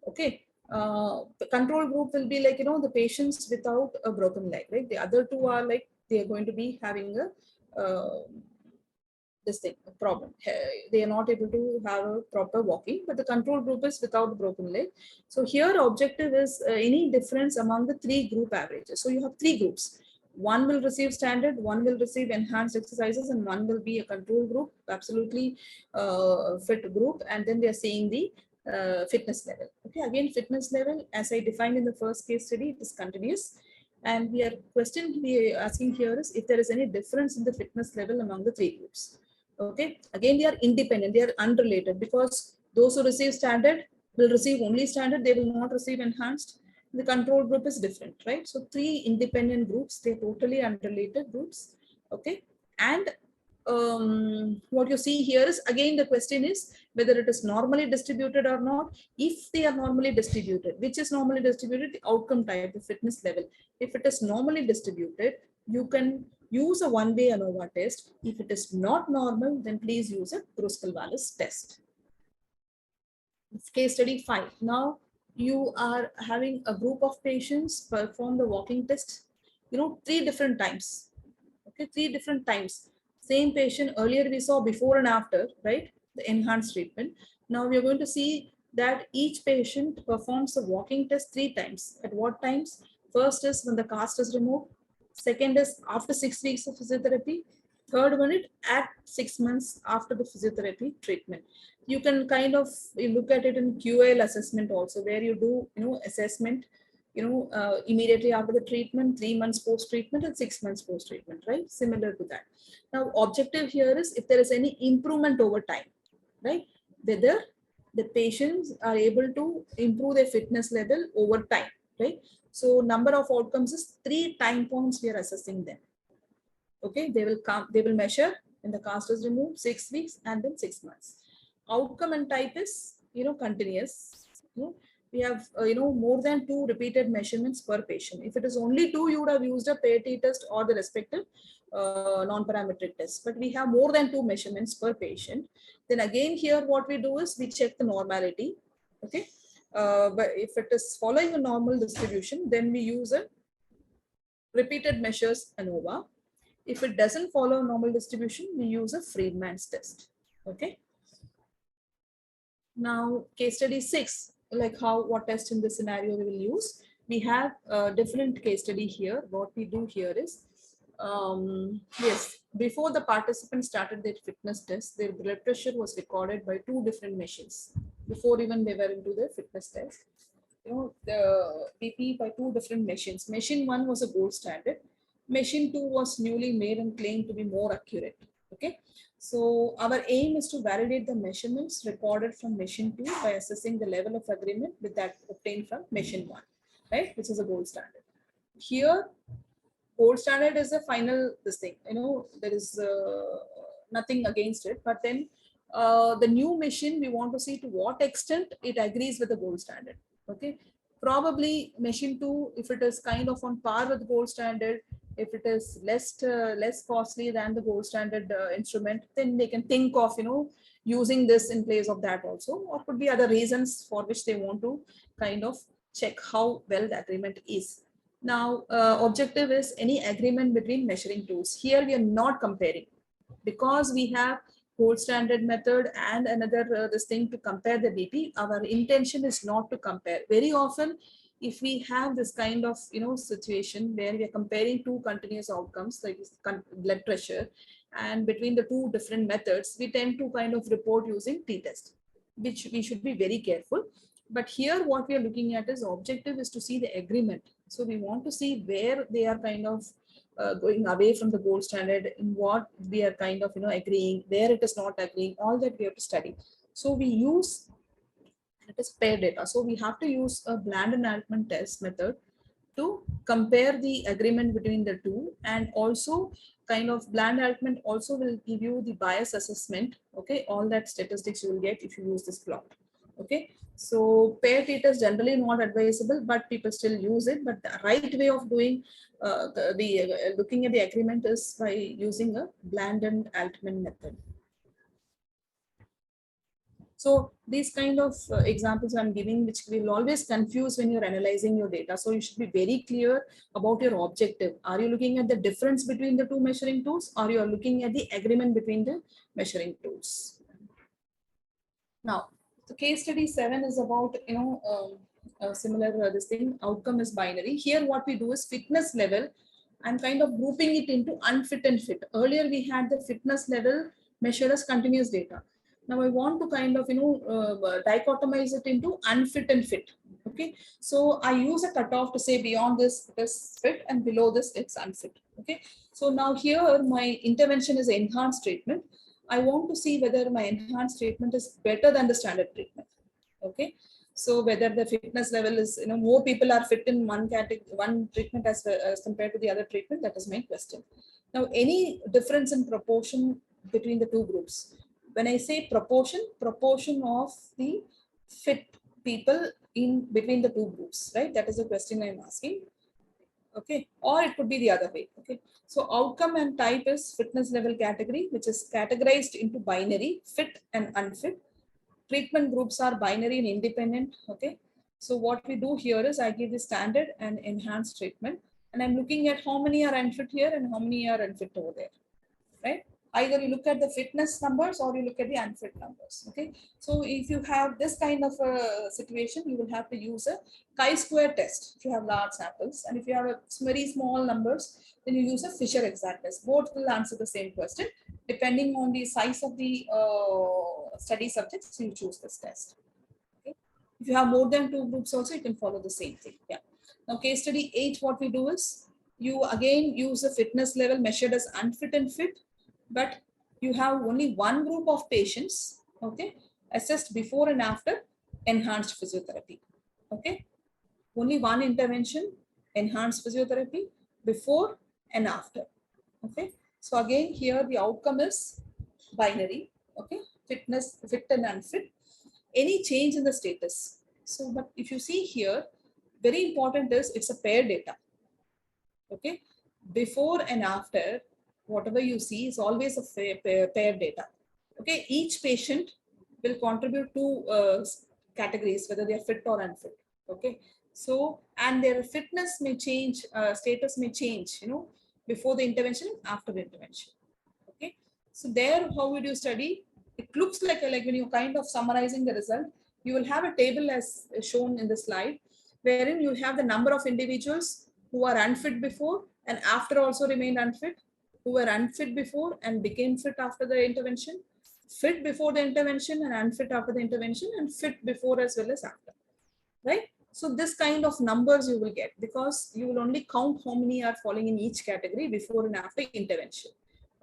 Okay, the control group will be like the patients without a broken leg, right? The other two are like they are going to be having a this thing problem. They are not able to have a proper walking, but the control group is without broken leg. So here objective is any difference among the 3 group averages. So you have 3 groups. One will receive standard, one will receive enhanced exercises, and one will be a control group, absolutely fit group. And then they are seeing the fitness level. Okay, again fitness level, as I defined in the first case study, it is continuous. And we are asking here is if there is any difference in the fitness level among the 3 groups. Okay, again they are independent, they are unrelated, because those who receive standard will receive only standard, they will not receive enhanced. The control group is different, right? So 3 independent groups, they're totally unrelated groups. Okay, and what you see here is again the question is whether it is normally distributed or not. If they are normally distributed, which is normally distributed, the outcome type, the fitness level. If it is normally distributed, you can use a one-way ANOVA test. If it is not normal, then please use a Kruskal-Wallis test. Case study 5. Now you are having a group of patients perform the walking test, 3 different times. Okay, 3 different times. Same patient, earlier we saw before and after, right? The enhanced treatment. Now we are going to see that each patient performs the walking test 3 times. At what times? First is when the cast is removed. Second is after 6 weeks of physiotherapy. Third one, it at 6 months after the physiotherapy treatment. You can kind of look at it in QAL assessment also, where you do, assessment, immediately after the treatment, 3 months post-treatment and 6 months post-treatment, right? Similar to that. Now, objective here is if there is any improvement over time, right? Whether the patients are able to improve their fitness level over time, right? So number of outcomes is 3 time points we are assessing them. Okay, they will measure when the cast is removed, 6 weeks and then 6 months. Outcome and type is, continuous. We have, more than 2 repeated measurements per patient. If it is only 2, you would have used a PAT test or the respective non-parametric test. But we have more than 2 measurements per patient. Then again here, what we do is we check the normality. Okay, but if it is following a normal distribution, then we use a repeated measures ANOVA. If it doesn't follow normal distribution, we use a Friedman's test. Okay. Now, case study 6, like what test in this scenario we will use. We have a different case study here. What we do here is, yes, before the participants started their fitness test, their blood pressure was recorded by 2 different machines. Before even they were into the fitness test, the BP by 2 different machines. Machine 1 was a gold standard. Machine 2 was newly made and claimed to be more accurate. Okay. So our aim is to validate the measurements recorded from machine 2 by assessing the level of agreement with that obtained from machine 1, right? Which is a gold standard. Here, gold standard is the final this thing. There is nothing against it, but then the new machine, we want to see to what extent it agrees with the gold standard. Okay, probably machine 2, if it is kind of on par with gold standard, if it is less costly than the gold standard instrument, then they can think of using this in place of that also, or could be other reasons for which they want to kind of check how well the agreement is. Now, objective is any agreement between measuring tools. Here we are not comparing, because we have gold standard method and another this thing to compare the BP. Our intention is not to compare. Very often, if we have this kind of situation where we are comparing 2 continuous outcomes like blood pressure, and between the 2 different methods, we tend to kind of report using t-test, which we should be very careful. But here what we are looking at is objective is to see the agreement. So we want to see where they are kind of going away from the gold standard, in what we are kind of agreeing, where it is not agreeing, all that we have to study. So we use, it is pair data. So we have to use a bland enhancement test method to compare the agreement between the 2, and also kind of bland enhancement also will give you the bias assessment. Okay, all that statistics you will get if you use this plot. Okay, so pair data is generally not advisable, but people still use it. But the right way of doing looking at the agreement is by using a bland and Altman method. So these kind of examples I'm giving, which will always confuse when you're analyzing your data. So you should be very clear about your objective. Are you looking at the difference between the 2 measuring tools, or you are looking at the agreement between the measuring tools? Now, the case study 7 is about, similar this thing, outcome is binary. Here what we do is fitness level. I'm kind of grouping it into unfit and fit. Earlier we had the fitness level measured as continuous data. Now I want to kind of, dichotomize it into unfit and fit. Okay. So I use a cutoff to say beyond this it is fit and below this it's unfit. Okay. So now here my intervention is enhanced treatment. I want to see whether my enhanced treatment is better than the standard treatment. Okay. So whether the fitness level is, more people are fit in one treatment as compared to the other treatment, that is my question. Now, any difference in proportion between the 2 groups. When I say proportion of the fit people in between the 2 groups, right? That is the question I'm asking. Okay, or it could be the other way. Okay, so outcome and type is fitness level category, which is categorized into binary, fit and unfit. Treatment groups are binary and independent. Okay, so what we do here is I give the standard and enhanced treatment, and I'm looking at how many are unfit here and how many are unfit over there, right? Either you look at the fitness numbers or you look at the unfit numbers. Okay. So if you have this kind of a situation, you will have to use a chi-square test if you have large samples, and if you have a very small numbers, then you use a Fisher exactness. Both will answer the same question. Depending on the size of the study subjects, you choose this test. Okay. If you have more than 2 groups also, you can follow the same thing. Yeah. Now case study 8, what we do is, you again use a fitness level measured as unfit and fit, but you have only one group of patients, okay, assessed before and after enhanced physiotherapy. Okay. Only one intervention, enhanced physiotherapy, before and after. Okay. So again, here the outcome is binary. Okay. Fitness, fit and unfit. Any change in the status. So, but if you see here, very important is it's a pair data. Okay. Before and after, whatever you see is always a pair data. Okay. Each patient will contribute to categories, whether they are fit or unfit. Okay. So, and their fitness may change, status may change, before the intervention, after the intervention. Okay. So there, how would you study? It looks like when you're kind of summarizing the result, you will have a table as shown in the slide, wherein you have the number of individuals who are unfit before and after also remained unfit, who were unfit before and became fit after the intervention, fit before the intervention and unfit after the intervention, and fit before as well as after, right? So this kind of numbers you will get, because you will only count how many are falling in each category before and after intervention.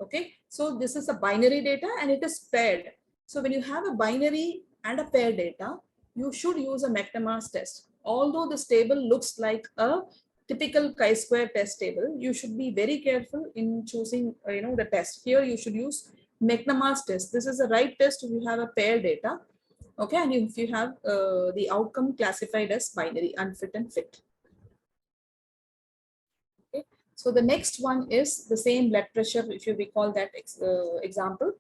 Okay, so this is a binary data and it is paired. So when you have a binary and a pair data, you should use a McNemar's test. Although this table looks like a typical chi-square test table, you should be very careful in choosing the test. Here you should use McNemar's test. This is the right test if you have a pair data. Okay, and if you have the outcome classified as binary, unfit and fit. Okay, so the next one is the same blood pressure. If you recall that example,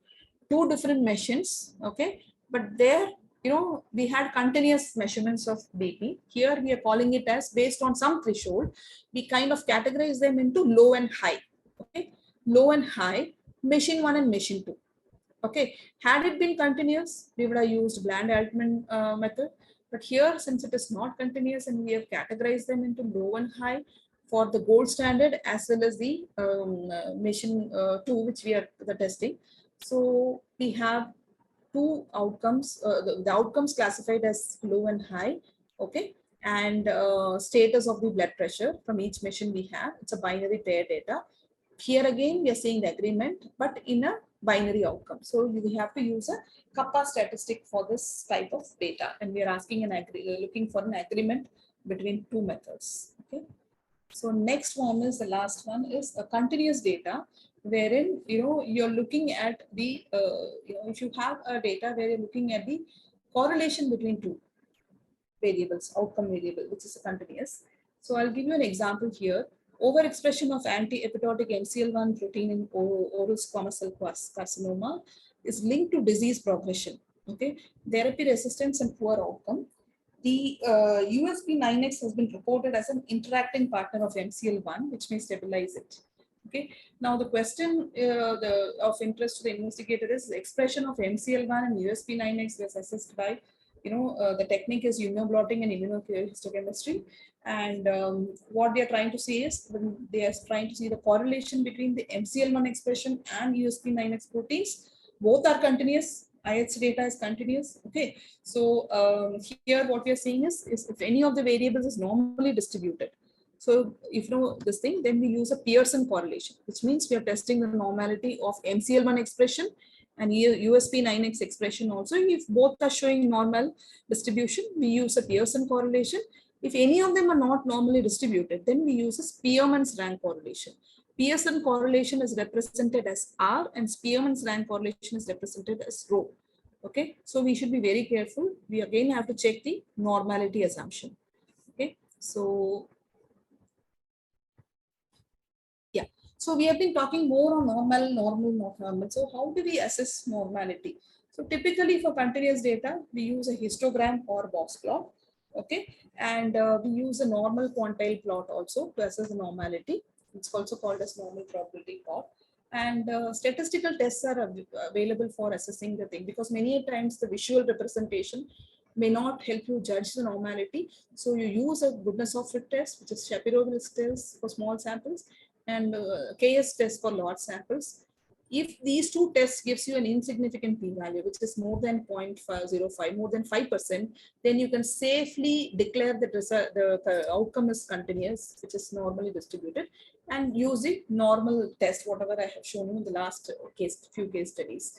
2 different machines. Okay, but there, we had continuous measurements of BP. Here we are calling it as, based on some threshold, we kind of categorize them into low and high. Okay, low and high, machine 1 and machine 2. Okay, had it been continuous, we would have used bland Altman method. But here, since it is not continuous and we have categorized them into low and high for the gold standard as well as the mission 2, which we are the testing. So we have 2 outcomes, the outcomes classified as low and high. Okay, and status of the blood pressure from each machine we have. It's a binary pair data. Here again, we are seeing the agreement, but in a binary outcome. So we have to use a kappa statistic for this type of data, and we are asking looking for an agreement between 2 methods. Okay. So next one is, the last one is a continuous data, wherein you're looking at the if you have a data where you're looking at the correlation between 2 variables, outcome variable, which is a continuous. So I'll give you an example here. Overexpression of anti-apoptotic MCL1 protein in oral squamous cell carcinoma is linked to disease progression. Okay, therapy resistance and poor outcome. The USP9X has been reported as an interacting partner of MCL1, which may stabilize it. Okay. Now the question of interest to the investigator is the expression of MCL1 and USP9X was assessed by, the technique is immunoblotting and immunohistochemistry. And what they are trying to see is, they are trying to see the correlation between the MCL1 expression and USP9X proteins. Both are continuous. IHC data is continuous. Okay. So here what we are seeing is if any of the variables is normally distributed. So if this thing, then we use a Pearson correlation, which means we are testing the normality of MCL1 expression and USP9X expression also. If both are showing normal distribution, we use a Pearson correlation. If any of them are not normally distributed, then we use a Spearman's rank correlation. Pearson correlation is represented as R and Spearman's rank correlation is represented as rho. Okay, so we should be very careful. We again have to check the normality assumption. Okay, so yeah, so we have been talking more on normal, not normal. So how do we assess normality? So typically for continuous data, we use a histogram or box plot. Okay, and we use a normal quantile plot also to assess the normality. It's also called as normal probability plot. And statistical tests are available for assessing the thing, because many times the visual representation may not help you judge the normality. So you use a goodness of fit test, which is Shapiro's test for small samples, and KS test for large samples. If these two tests gives you an insignificant p-value, which is more than 0.505, more than 5%, then you can safely declare that the outcome is continuous, which is normally distributed, and using normal test, whatever I have shown you in the last few case studies.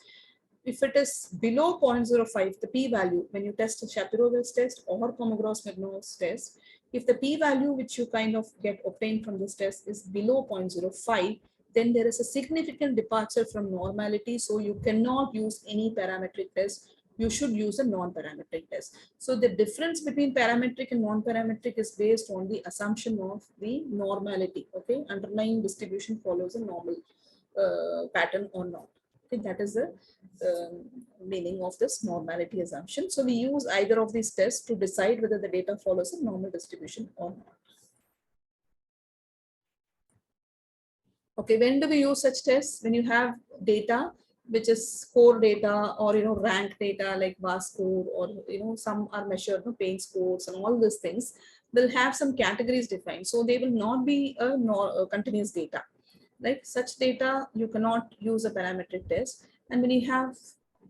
If it is below 0.05, the p-value, when you test a Shapiro's test or Kolmogorov-Smirnov's test, if the p-value which you kind of get obtained from this test is below 0.05, then there is a significant departure from normality. So you cannot use any parametric test. You should use a non-parametric test. So the difference between parametric and non-parametric is based on the assumption of the normality. Okay, underlying distribution follows a normal pattern or not. Okay, that is the meaning of this normality assumption. So we use either of these tests to decide whether the data follows a normal distribution or not. Okay, when do we use such tests? When you have data which is score data, or rank data like VAS score, or some are measured pain scores, and all these things will have some categories defined. So they will not be a continuous data. Like such data, you cannot use a parametric test. And when you have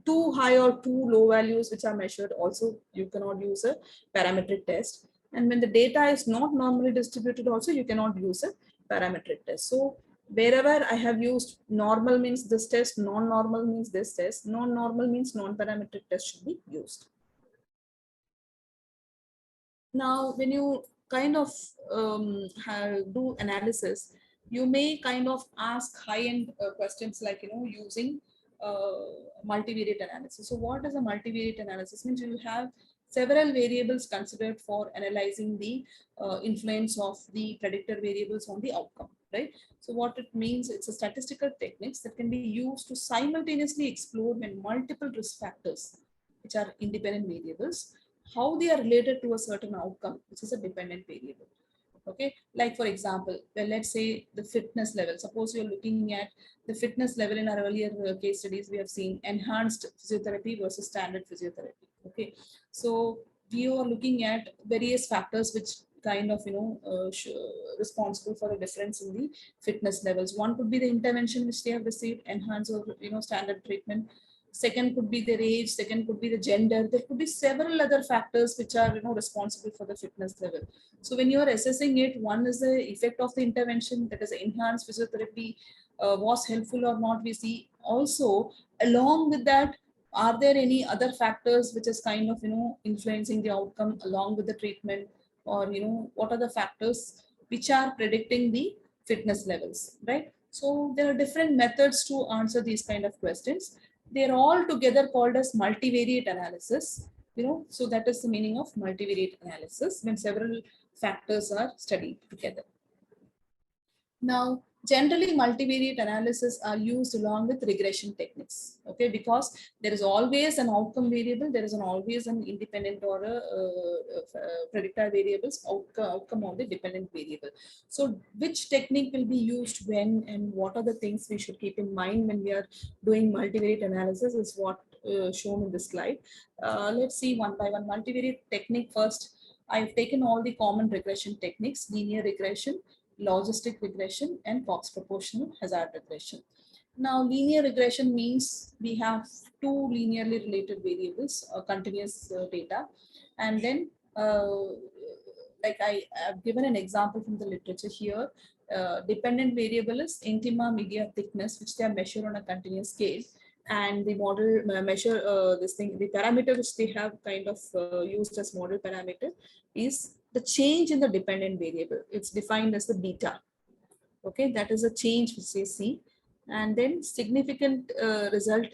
too high or too low values which are measured, also you cannot use a parametric test. And when the data is not normally distributed, also you cannot use a parametric test. So wherever I have used normal means this test, non-normal means this test, non-normal means non-parametric test should be used. Now, when you kind of do analysis, you may kind of ask high-end questions like, using multivariate analysis. So what is a multivariate analysis? Means you have several variables considered for analyzing the influence of the predictor variables on the outcome, right? So what it means, it's a statistical techniques that can be used to simultaneously explore when multiple risk factors, which are independent variables, how they are related to a certain outcome, which is a dependent variable. Okay, like for example, well, let's say the fitness level. Suppose you're looking at the fitness level. In our earlier case studies, we have seen enhanced physiotherapy versus standard physiotherapy. Okay, so we are looking at various factors which kind of responsible for a difference in the fitness levels. One could be the intervention which they have received, enhanced or standard treatment. Second could be their age, second could be the gender. There could be several other factors which are responsible for the fitness level. So when you are assessing it, one is the effect of the intervention, that is enhanced physiotherapy was helpful or not, we see. Also, along with that, are there any other factors which is kind of influencing the outcome along with the treatment, or what are the factors which are predicting the fitness levels, right? So there are different methods to answer these kind of questions. They're all together called as multivariate analysis. So that is the meaning of multivariate analysis, when several factors are studied together. Now, generally multivariate analysis are used along with regression techniques, okay, because there is always an outcome variable, there is always an independent or a predictor variables outcome of the dependent variable. So which technique will be used when, and what are the things we should keep in mind when we are doing multivariate analysis is what shown in this slide. Let's see one by one. Multivariate technique first. I've taken all the common regression techniques: linear regression, logistic regression, and Cox proportional hazard regression. Now, linear regression means we have two linearly related variables, continuous data, and then like I have given an example from the literature here. Dependent variable is intima media thickness, which they are measured on a continuous scale, and the model measure this thing, the parameter which they have kind of used as model parameter is the change in the dependent variable. It's defined as the beta. Okay, that is a change which they see. And then significant result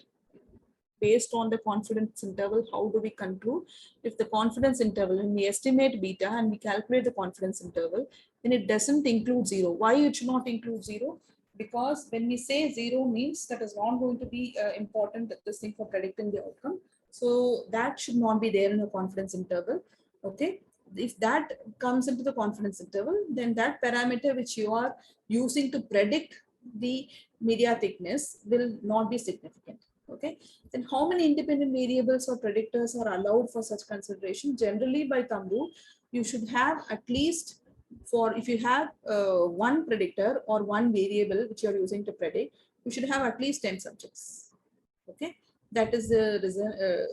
based on the confidence interval. How do we conclude? If the confidence interval, when we estimate beta and we calculate the confidence interval, then it doesn't include zero. Why it should not include zero? Because when we say zero means that is not going to be important, this thing for predicting the outcome. So that should not be there in the confidence interval. Okay. If that comes into the confidence interval, then that parameter which you are using to predict the media thickness will not be significant. Okay, then how many independent variables or predictors are allowed for such consideration? Generally, by thumb rule, you should have at least, for if you have one predictor or one variable which you are using to predict, you should have at least 10 subjects. Okay, that is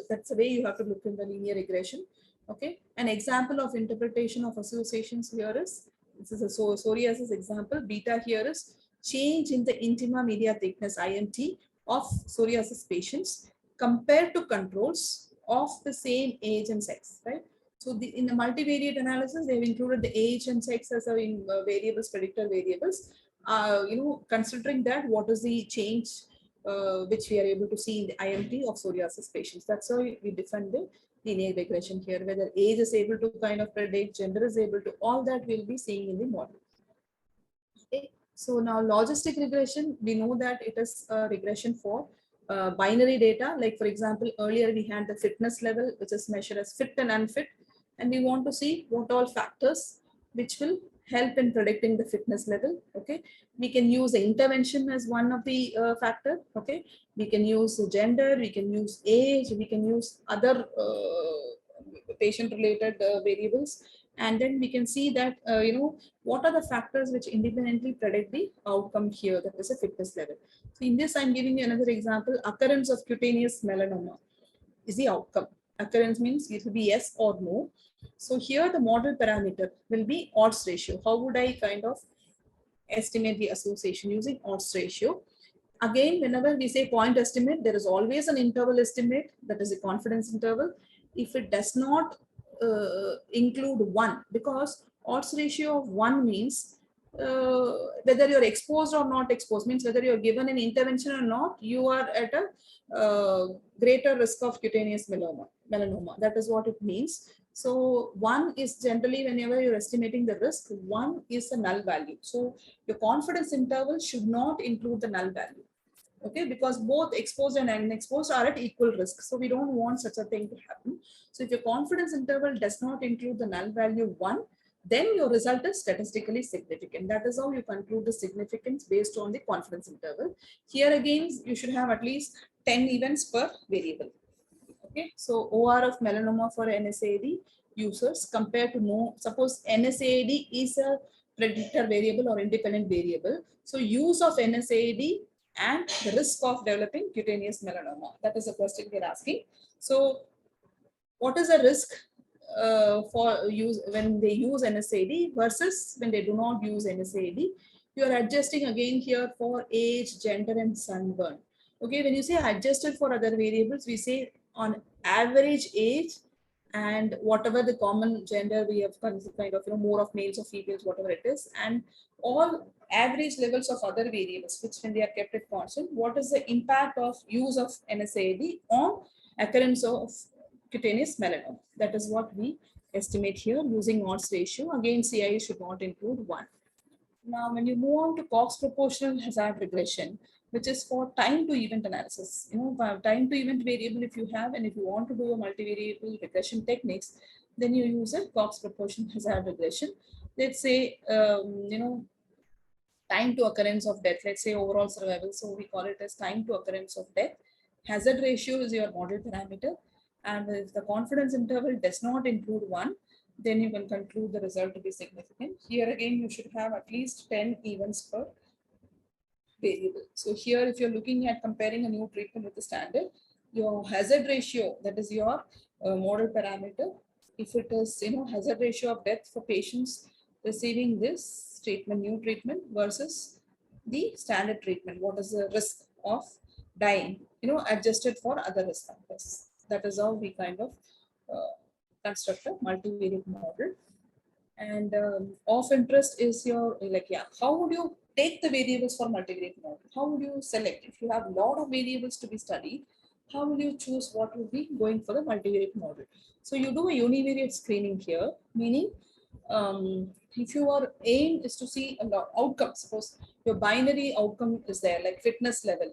that's the way you have to look in the linear regression. Okay, an example of interpretation of associations here is, this is a psoriasis example. Beta here is change in the intima media thickness IMT of psoriasis patients compared to controls of the same age and sex, right? So in the multivariate analysis, they've included the age and sex as variables, predictor variables. Considering that, what is the change which we are able to see in the IMT of psoriasis patients? That's how we define the linear regression here. Whether age is able to kind of predict, gender is able to, all that we'll be seeing in the model. Okay. So now logistic regression, we know that it is a regression for binary data. Like for example, earlier we had the fitness level, which is measured as fit and unfit. And we want to see what all factors which will help in predicting the fitness level. Okay. We can use the intervention as one of the factor. Okay. We can use gender, we can use age, we can use other patient related variables. And then we can see that, what are the factors which independently predict the outcome here, that is a fitness level. So in this, I'm giving you another example. Occurrence of cutaneous melanoma is the outcome. Occurrence means it will be yes or no. So here the model parameter will be odds ratio. How would I kind of estimate the association using odds ratio? Again, whenever we say point estimate, there is always an interval estimate, that is a confidence interval. If it does not include 1, because odds ratio of 1 means whether you're exposed or not exposed, means whether you're given an intervention or not, you are at a greater risk of cutaneous melanoma. That is what it means. So 1 is generally, whenever you're estimating the risk, 1 is a null value. So your confidence interval should not include the null value. Okay, because both exposed and unexposed are at equal risk. So we don't want such a thing to happen. So if your confidence interval does not include the null value 1, then your result is statistically significant. That is how you conclude the significance based on the confidence interval. Here again, you should have at least 10 events per variable. Okay, so OR of melanoma for NSAID users compared to no, suppose NSAID is a predictor variable or independent variable. So use of NSAID and the risk of developing cutaneous melanoma. That is a question we're asking. So what is the risk for use when they use NSAID versus when they do not use NSAID? You are adjusting again here for age, gender, and sunburn. Okay, when you say adjusted for other variables, we say on average age and whatever the common gender we have kind of, more of males or females, whatever it is, and all average levels of other variables, which when they are kept at constant, what is the impact of use of NSAID on occurrence of cutaneous melanoma? That is what we estimate here using odds ratio. Again, CI should not include 1. Now, when you move on to Cox proportional hazard regression, which is for time to event analysis, time to event variable if you have, and if you want to do a multivariable regression techniques, then you use a Cox proportional hazard regression. Let's say, time to occurrence of death, let's say overall survival. So we call it as time to occurrence of death. Hazard ratio is your model parameter. And if the confidence interval does not include 1, then you can conclude the result to be significant. Here again, you should have at least 10 events per variable. So here, if you're looking at comparing a new treatment with the standard, your hazard ratio, that is your model parameter, if it is, hazard ratio of death for patients receiving this treatment, new treatment versus the standard treatment, what is the risk of dying, adjusted for other risk factors. That is how we kind of construct a multivariate model. And of interest is your, how would you take the variables for multivariate model? How would you select? If you have a lot of variables to be studied, how will you choose what will be going for the multivariate model? So you do a univariate screening here, meaning if your aim is to see a lot outcome, suppose your binary outcome is there, like fitness level,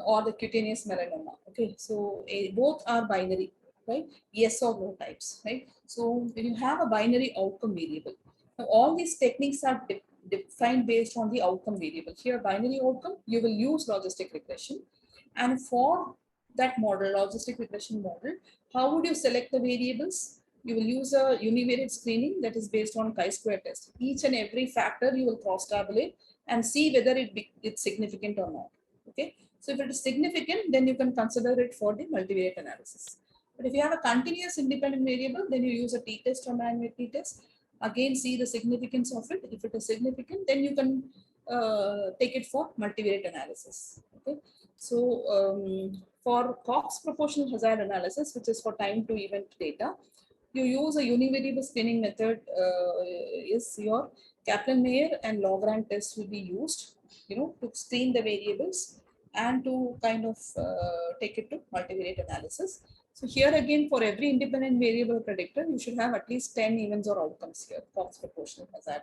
or the cutaneous melanoma. Okay, so both are binary, right? Yes or no types, right? So when you have a binary outcome variable, now all these techniques are defined based on the outcome variable. Here, binary outcome, you will use logistic regression. And for that model, logistic regression model, how would you select the variables? You will use a univariate screening that is based on chi-square test. Each and every factor you will cross-tabulate and see whether it's significant or not. Okay. So if it is significant, then you can consider it for the multivariate analysis. But if you have a continuous independent variable, then you use a t-test or manual t-test. Again, see the significance of it. If it is significant, then you can take it for multivariate analysis. Okay. So for Cox proportional hazard analysis, which is for time to event data, you use a univariable screening method. Is your Kaplan-Meier and Lagrange test will be used, to screen the variables and to kind of take it to multivariate analysis. So here again, for every independent variable predictor, you should have at least 10 events or outcomes here, Cox proportional hazard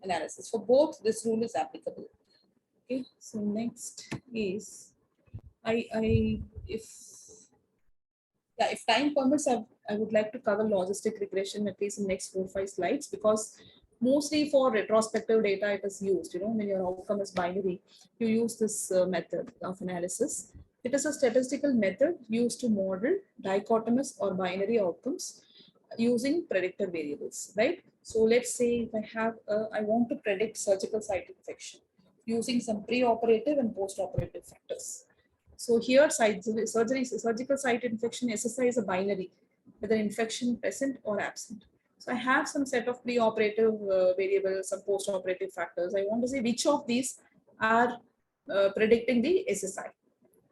analysis. For both, this rule is applicable. Okay, so next is if time permits, I would like to cover logistic regression at least in the next 4-5 slides, because mostly for retrospective data it is used. When your outcome is binary, you use this method of analysis. It is a statistical method used to model dichotomous or binary outcomes using predictor variables, right? So let's say if I want to predict surgical site infection using some pre-operative and post-operative factors. So here, surgical site infection SSI is a binary, whether infection present or absent. So I have some set of pre-operative variables, some post-operative factors. I want to see which of these are predicting the SSI.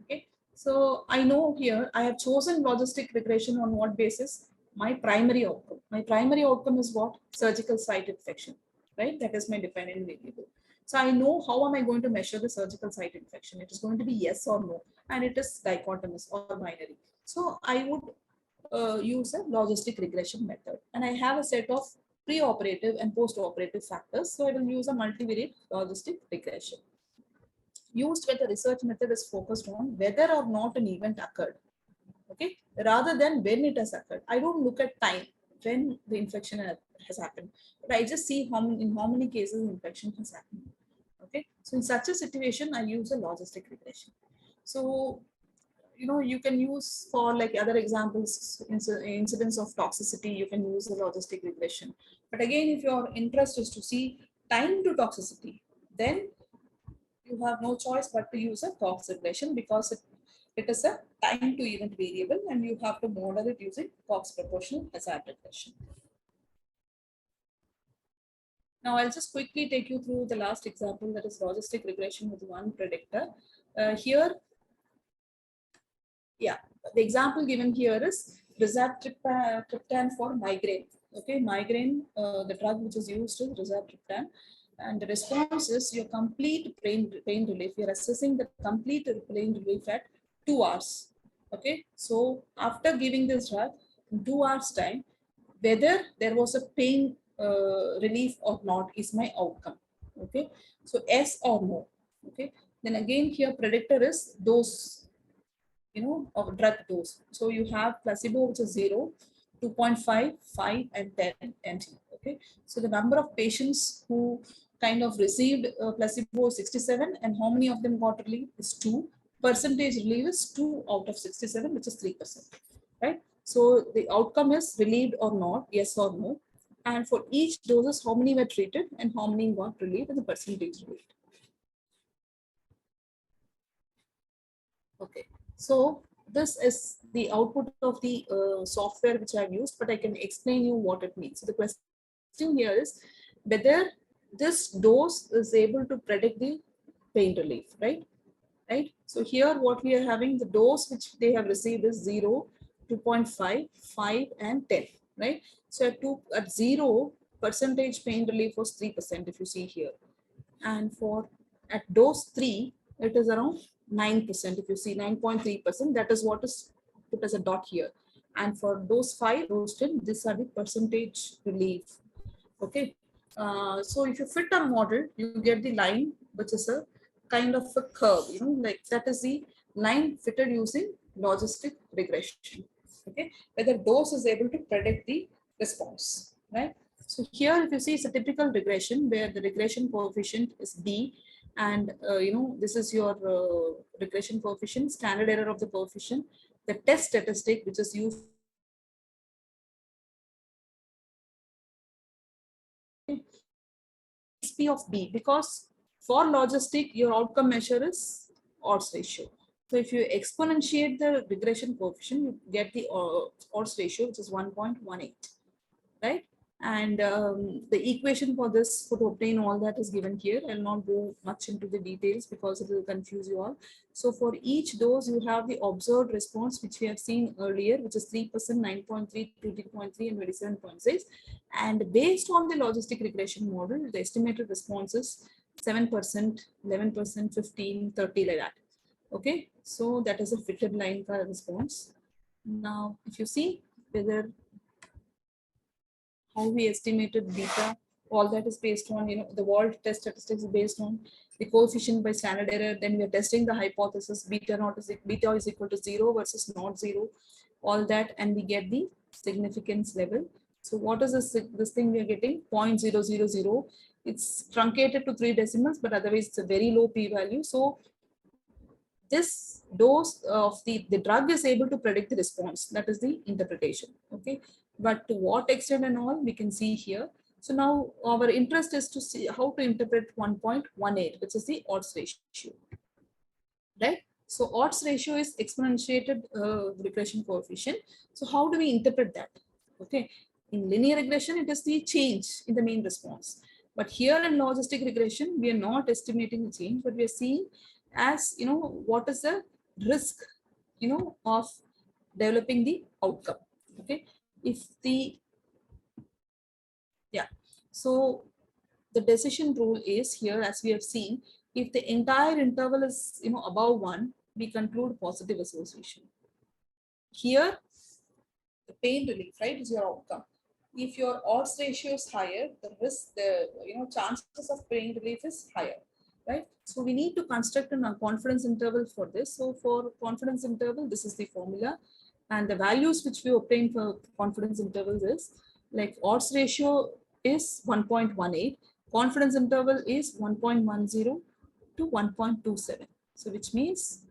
Okay. So I know here I have chosen logistic regression on what basis? My primary outcome. My primary outcome is what? Surgical site infection, right? That is my dependent variable. So I know how am I going to measure the surgical site infection. It is going to be yes or no, and it is dichotomous or binary. So I would use a logistic regression method, and I have a set of pre-operative and post-operative factors. So I will use a multivariate logistic regression used when the research method is focused on whether or not an event occurred, okay, rather than when it has occurred. I don't look at time when the infection has happened, but I just see in how many cases infection has happened. Okay, so in such a situation, I use a logistic regression. So you can use for like other examples, incidence of toxicity, you can use a logistic regression. But again, if your interest is to see time to toxicity, then you have no choice but to use a Cox regression, because it is a time to event variable and you have to model it using Cox proportional hazard regression. Now I'll just quickly take you through the last example, that is logistic regression with one predictor. Here, the example given here is rizatriptan for migraine. Okay, migraine, the drug which is used is rizatriptan. And the response is your complete pain relief. You're assessing the complete pain relief at 2 hours. Okay, so after giving this drug in 2 hours time, whether there was a pain relief or not is my outcome. Okay, so yes or no. Okay, then again here predictor is dose, of drug dose. So you have placebo, which is 0, 2.5, 5, and 10 NT. Okay, so the number of patients who kind of received placebo is 67, and how many of them got relief is 2. Percentage relief is 2 out of 67, which is 3%. Right. So the outcome is relieved or not, yes or no. And for each doses, how many were treated and how many got relief and the percentage relieved. Okay. So this is the output of the software which I've used, but I can explain you what it means. So the question here is whether this dose is able to predict the pain relief, right? Right. So here what we are having, the dose which they have received is 0, 2.5, 5, and 10, right? So at 0, percentage pain relief was 3%, if you see here. And at dose 3, it is around 9%, if you see 9.3%, that is what is put as a dot here. And for dose 5, dose 10, these are the percentage relief. Okay. So if you fit a model, you get the line, which is a kind of a curve, like that is the line fitted using logistic regression. Okay, whether dose is able to predict the response, right? So here, if you see, it's a typical regression where the regression coefficient is B, and this is your regression coefficient, standard error of the coefficient, the test statistic which is used XP of B, because for logistic, your outcome measure is odds ratio. So if you exponentiate the regression coefficient, you get the odds ratio, which is 1.18, right? And the equation for this, to obtain all that, is given here. I'll not go much into the details because it will confuse you all. So for each dose, you have the observed response, which we have seen earlier, which is 3%, 9.3, 13.3, and 27.6. And based on the logistic regression model, the estimated response is 7%, 11%, 15, 30, like that. Okay, so that is a fitted line for response. Now, if you see whether how we estimated beta, all that is based on, the Wald test statistics is based on the coefficient by standard error. Then we are testing the hypothesis beta is equal to 0 versus not 0, all that, and we get the significance level. So what is this thing we are getting? 0.000. It's truncated to 3 decimals, but otherwise it's a very low p-value. So this dose of the drug is able to predict the response. That is the interpretation. Okay, but to what extent and all we can see here. So now our interest is to see how to interpret 1.18, which is the odds ratio, right? So odds ratio is exponentiated regression coefficient. So how do we interpret that? Okay, in linear regression, it is the change in the mean response. But here in logistic regression, we are not estimating the change, but we are seeing as, what is the risk, of developing the outcome. Okay, if the, yeah, so the decision rule is here, as we have seen, if the entire interval is, above 1, we conclude positive association. Here, the pain relief, right, is your outcome. If your odds ratio is higher, the risk, chances of pain relief is higher, right? So we need to construct a confidence interval for this. So for confidence interval, this is the formula, and the values which we obtain for confidence intervals is like odds ratio is 1.18, confidence interval is 1.10 to 1.27. So which means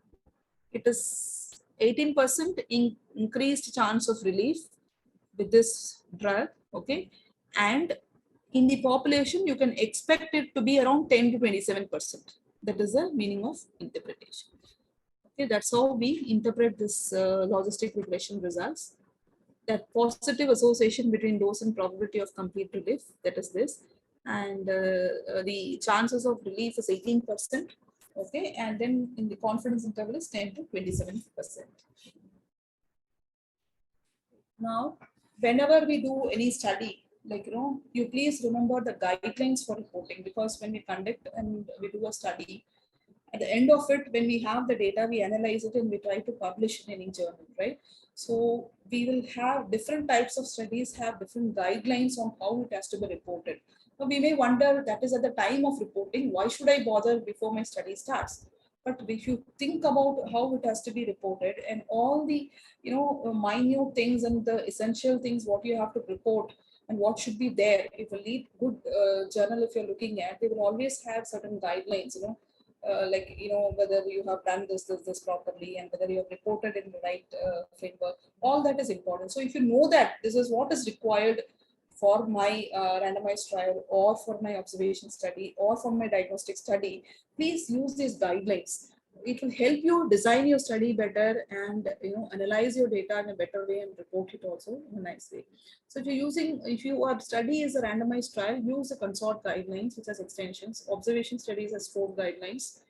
it is 18% increased chance of relief with this drug. Okay, and in the population, you can expect it to be around 10 to 27%. That is the meaning of interpretation. Okay, that's how we interpret this logistic regression results. That positive association between dose and probability of complete relief, that is this. And the chances of relief is 18%. Okay, and then in the confidence interval is 10 to 27%. Now, whenever we do any study, like, you please remember the guidelines for reporting, because when we conduct and we do a study, at the end of it, when we have the data, we analyze it and we try to publish in any journal, right? So we will have different types of studies, have different guidelines on how it has to be reported. Now we may wonder, that is at the time of reporting, why should I bother before my study starts? But if you think about how it has to be reported and all the, minute things and the essential things, what you have to report and what should be there, if a lead good journal, if you're looking at, they will always have certain guidelines, like, whether you have done this properly and whether you have reported in the right framework, all that is important. So if you know that this is what is required for my randomized trial or for my observation study or for my diagnostic study, please use these guidelines. It will help you design your study better and, analyze your data in a better way and report it also in a nice way. So if your study is a randomized trial, use the consort guidelines, which has extensions, observation studies as 4 guidelines,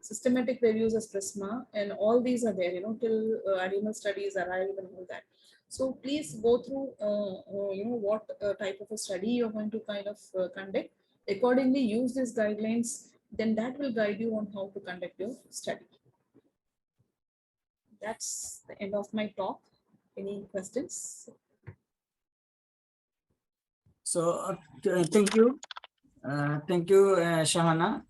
systematic reviews as Prisma, and all these are there, till animal studies arrive and all that. So please go through, what type of a study you're going to kind of conduct. Accordingly, use these guidelines, then that will guide you on how to conduct your study. That's the end of my talk. Any questions? So thank you. Thank you, Shahana,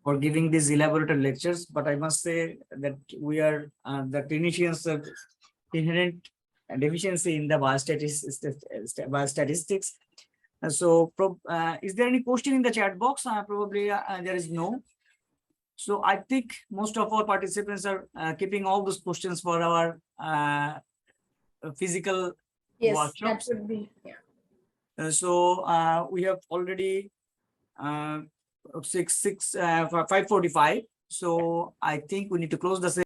for giving these elaborated lectures. But I must say that we are the clinicians of inherent deficiency in the biostatistics. Is there any question in the chat box? Probably there is no. So I think most of our participants are keeping all those questions for our physical workshops. That would be, yeah. We have already 5:45. So I think we need to close the session.